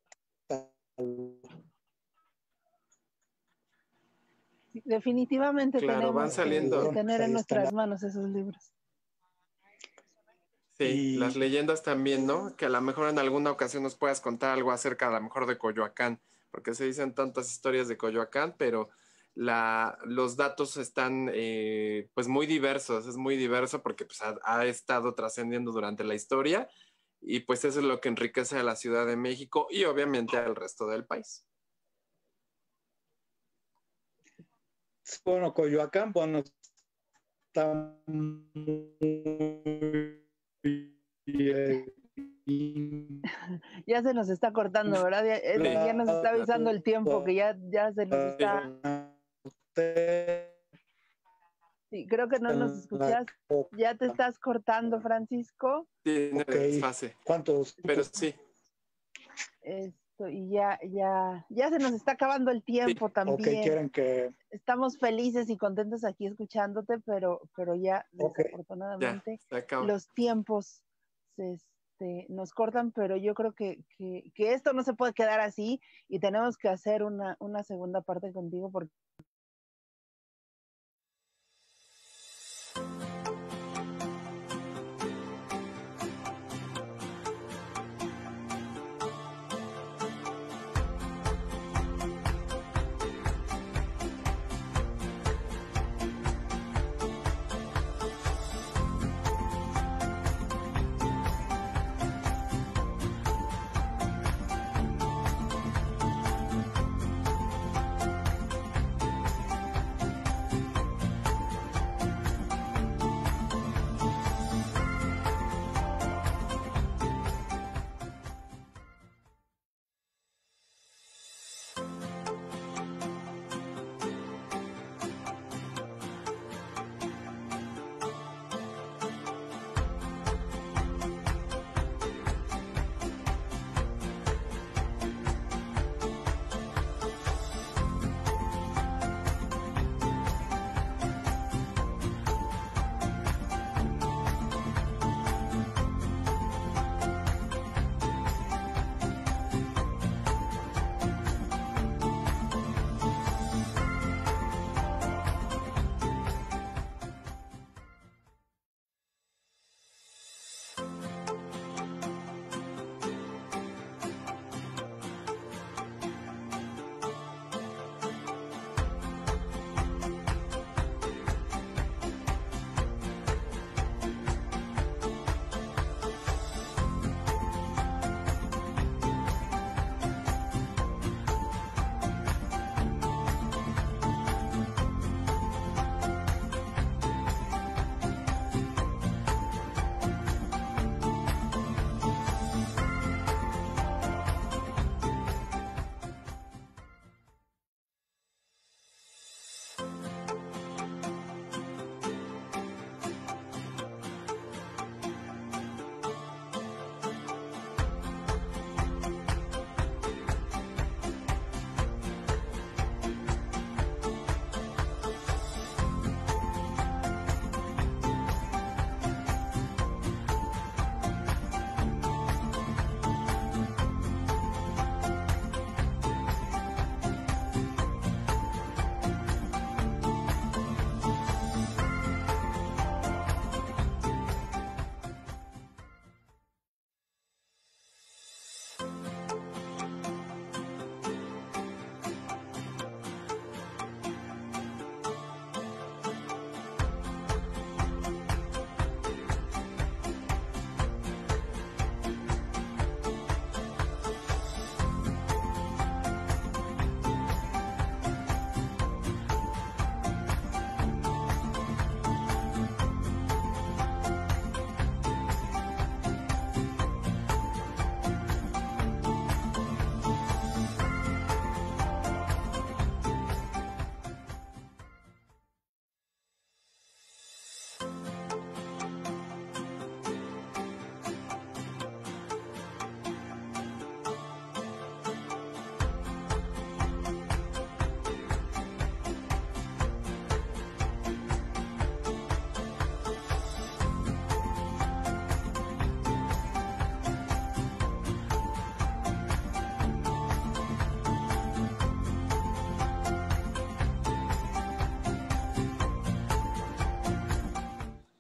Speaker 2: Definitivamente
Speaker 1: Claro, van
Speaker 2: tenemos
Speaker 1: saliendo.
Speaker 2: que tener en nuestras manos esos libros.
Speaker 1: Sí, las leyendas también, ¿no? Que a lo mejor en alguna ocasión nos puedas contar algo acerca a lo mejor de Coyoacán, porque se dicen tantas historias de Coyoacán, pero los datos están pues muy diversos, es muy diverso porque pues, ha estado trascendiendo durante la historia y pues eso es lo que enriquece a la Ciudad de México y obviamente al resto del país.
Speaker 3: Bueno, Coyoacán, bueno, está muy
Speaker 2: ya se nos está cortando, ¿verdad? Ya nos está avisando el tiempo, que ya se nos está... Sí, creo que no nos escuchas. Ya te estás cortando, Francisco.
Speaker 1: Tiene desfase.
Speaker 3: ¿Cuántos?
Speaker 1: Pero sí.
Speaker 2: Y ya se nos está acabando el tiempo también.
Speaker 3: Okay, quieren que...
Speaker 2: Estamos felices y contentos aquí escuchándote, pero ya desafortunadamente los tiempos nos cortan, pero yo creo que esto no se puede quedar así y tenemos que hacer una segunda parte contigo porque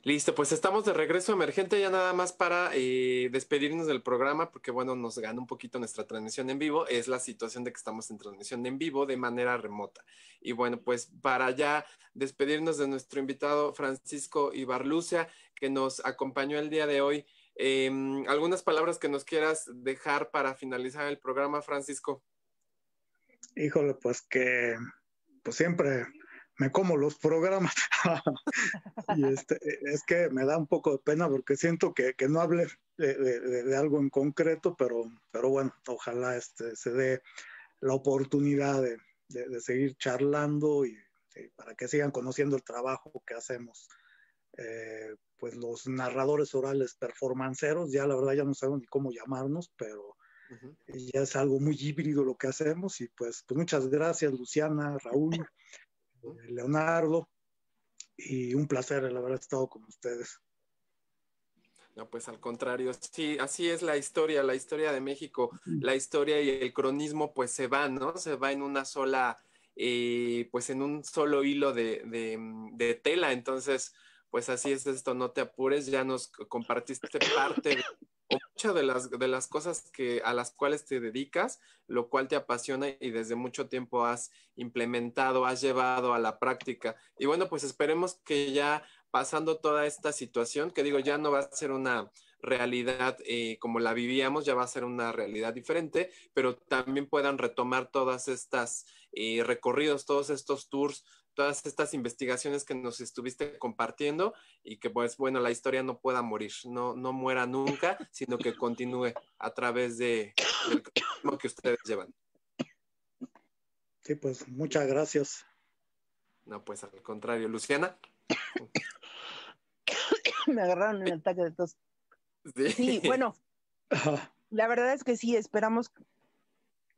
Speaker 1: Listo, pues estamos de regreso emergente ya nada más para despedirnos del programa porque bueno, nos gana un poquito nuestra transmisión en vivo, es la situación de que estamos en transmisión en vivo de manera remota. Y bueno, pues para ya despedirnos de nuestro invitado Francisco Ibarlucea, que nos acompañó el día de hoy, algunas palabras que nos quieras dejar para finalizar el programa, Francisco.
Speaker 3: Híjole, pues que pues siempre me como los programas y es que me da un poco de pena porque siento que no hablé de algo en concreto, pero bueno, ojalá se dé la oportunidad de seguir charlando y para que sigan conociendo el trabajo que hacemos. Pues los narradores orales performanceros, ya la verdad ya no sabemos ni cómo llamarnos, pero ya es algo muy híbrido lo que hacemos y pues muchas gracias Luciana, Raúl, Leonardo, y un placer el haber estado con ustedes.
Speaker 1: No, pues al contrario, sí, así es la historia de México, la historia y el cronismo pues se va, ¿no? Se va en una sola, pues en un solo hilo de tela, entonces pues así es esto, no te apures, ya nos compartiste parte o muchas de las cosas a las cuales te dedicas, lo cual te apasiona y desde mucho tiempo has implementado, has llevado a la práctica. Y bueno, pues esperemos que ya pasando toda esta situación, que digo, ya no va a ser una realidad como la vivíamos, ya va a ser una realidad diferente, pero también puedan retomar todas estas recorridos, todos estos tours, todas estas investigaciones que nos estuviste compartiendo y que pues bueno, la historia no pueda morir, no muera nunca, sino que continúe a través del camino que ustedes llevan.
Speaker 3: Sí, pues muchas gracias.
Speaker 1: No, pues al contrario. Luciana.
Speaker 2: Me agarraron en el ataque de tos.
Speaker 1: Sí,
Speaker 2: sí bueno, la verdad es que sí, esperamos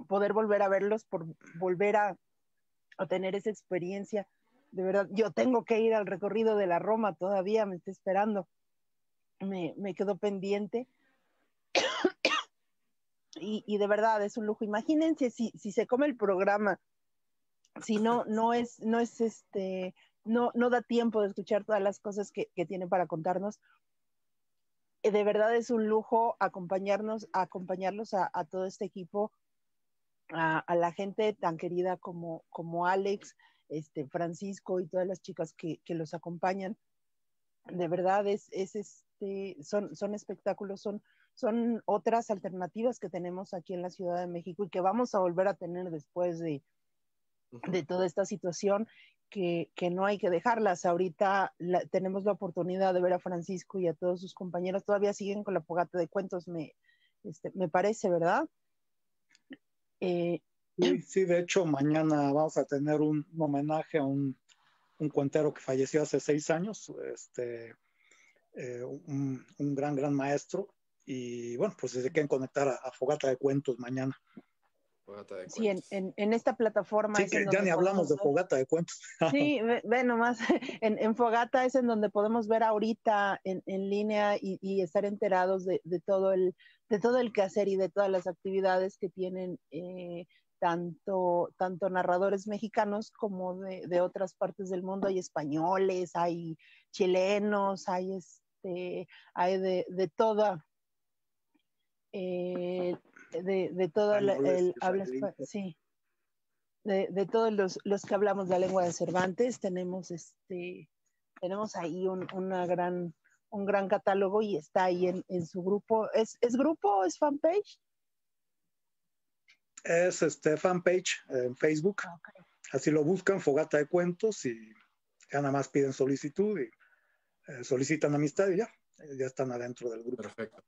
Speaker 2: poder volver a verlos, por volver a tener esa experiencia. De verdad, yo tengo que ir al recorrido de la Roma todavía, me está esperando. Me quedó pendiente. y de verdad es un lujo. Imagínense si se come el programa, si no da tiempo de escuchar todas las cosas que tiene para contarnos. De verdad es un lujo acompañarlos a todo este equipo, a la gente tan querida como Alex, Francisco y todas las chicas que los acompañan. De verdad son espectáculos, son otras alternativas que tenemos aquí en la Ciudad de México y que vamos a volver a tener después de toda esta situación, que no hay que dejarlas. Ahorita tenemos la oportunidad de ver a Francisco y a todos sus compañeros, todavía siguen con la fogata de cuentos, me parece, ¿verdad?
Speaker 3: Sí, de hecho mañana vamos a tener un homenaje a un cuentero que falleció hace 6 años, un gran maestro, y bueno, pues se quieren conectar a Fogata de Cuentos mañana.
Speaker 2: Sí, en esta plataforma.
Speaker 3: Sí, que ya ni hablamos de Fogata de Cuentos.
Speaker 2: Sí, ve nomás, en Fogata es en donde podemos ver ahorita en línea y estar enterados de todo el quehacer y de todas las actividades que tienen tanto narradores mexicanos como de otras partes del mundo. Hay españoles, hay chilenos, hay de toda de todo el habla español, sí, de todos los que hablamos la lengua de Cervantes. Tenemos ahí un gran catálogo y está ahí en su grupo. ¿Es grupo o es fanpage?
Speaker 3: Es fanpage en Facebook. Okay. Así lo buscan, Fogata de Cuentos, y ya nada más piden solicitud y solicitan amistad y ya están adentro del grupo.
Speaker 1: Perfecto.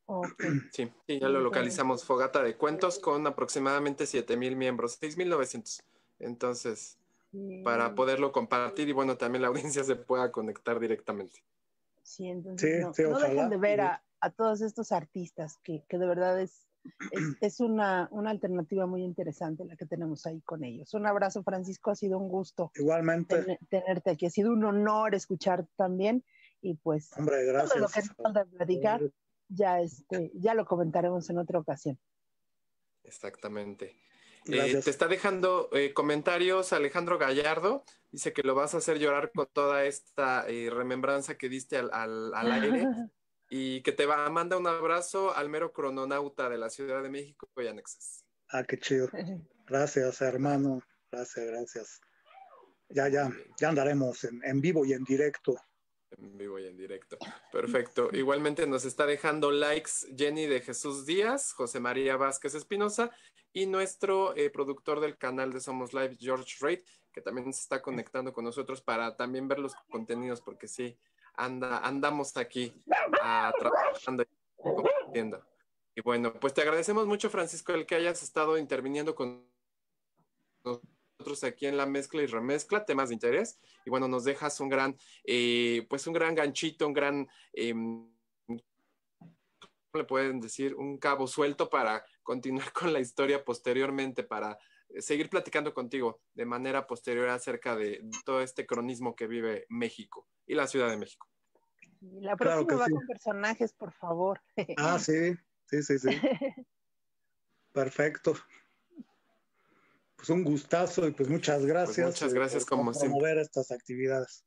Speaker 1: Okay. Sí, ya lo localizamos. Fogata de Cuentos con aproximadamente 7,000 miembros, 6,900. Entonces, para poderlo compartir y bueno, también la audiencia se pueda conectar directamente.
Speaker 2: Sí, entonces no dejen de ver a todos estos artistas que de verdad es una alternativa muy interesante la que tenemos ahí con ellos. Un abrazo, Francisco, ha sido un gusto.
Speaker 3: Igualmente.
Speaker 2: Tenerte aquí, ha sido un honor escuchar también y pues
Speaker 3: hombre, gracias.
Speaker 2: Todo lo que nos falta platicar ya lo comentaremos en otra ocasión.
Speaker 1: Exactamente.
Speaker 3: Gracias.
Speaker 1: Te está dejando comentarios Alejandro Gallardo. Dice que lo vas a hacer llorar con toda esta remembranza que diste al aire y que manda un abrazo al mero crononauta de la Ciudad de México y anexas.
Speaker 3: Ah, qué chido. Gracias, hermano. Gracias. Ya andaremos en vivo y en directo.
Speaker 1: En vivo y en directo. Perfecto. Igualmente nos está dejando likes Jenny de Jesús Díaz, José María Vázquez Espinosa y nuestro productor del canal de Somos Live, George Reid, que también se está conectando con nosotros para también ver los contenidos, porque sí, andamos aquí trabajando y compartiendo. Y bueno, pues te agradecemos mucho, Francisco, el que hayas estado interviniendo con nosotros aquí en la mezcla y remezcla, temas de interés, y bueno, nos dejas un gran ganchito, un gran, ¿cómo le pueden decir? Un cabo suelto para continuar con la historia posteriormente, para seguir platicando contigo de manera posterior acerca de todo este cronismo que vive México y la Ciudad de México.
Speaker 2: La próxima va con personajes, por favor.
Speaker 3: Ah, sí. Perfecto. Pues un gustazo y pues muchas gracias.
Speaker 1: Pues muchas gracias
Speaker 3: por promover estas actividades.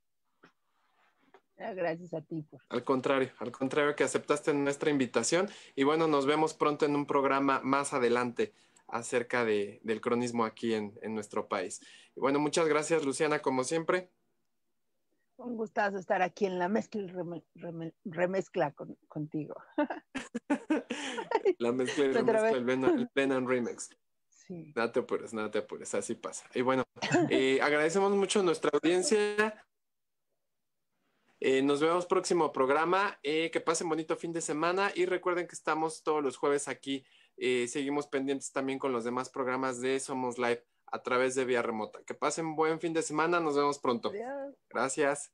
Speaker 2: Gracias a ti.
Speaker 1: Al contrario que aceptaste nuestra invitación y bueno, nos vemos pronto en un programa más adelante acerca del cronismo aquí en nuestro país. Y bueno, muchas gracias, Luciana, como siempre.
Speaker 2: Un gustazo estar aquí en la mezcla y remezcla contigo.
Speaker 1: La mezcla y remezcla, el Ben and Remix.
Speaker 2: Sí.
Speaker 1: No te apures, así pasa. Y bueno, agradecemos mucho a nuestra audiencia. Nos vemos próximo programa. Que pasen bonito fin de semana y recuerden que estamos todos los jueves aquí. Seguimos pendientes también con los demás programas de Somos Live a través de vía remota. Que pasen buen fin de semana. Nos vemos pronto.
Speaker 2: Adiós.
Speaker 1: Gracias.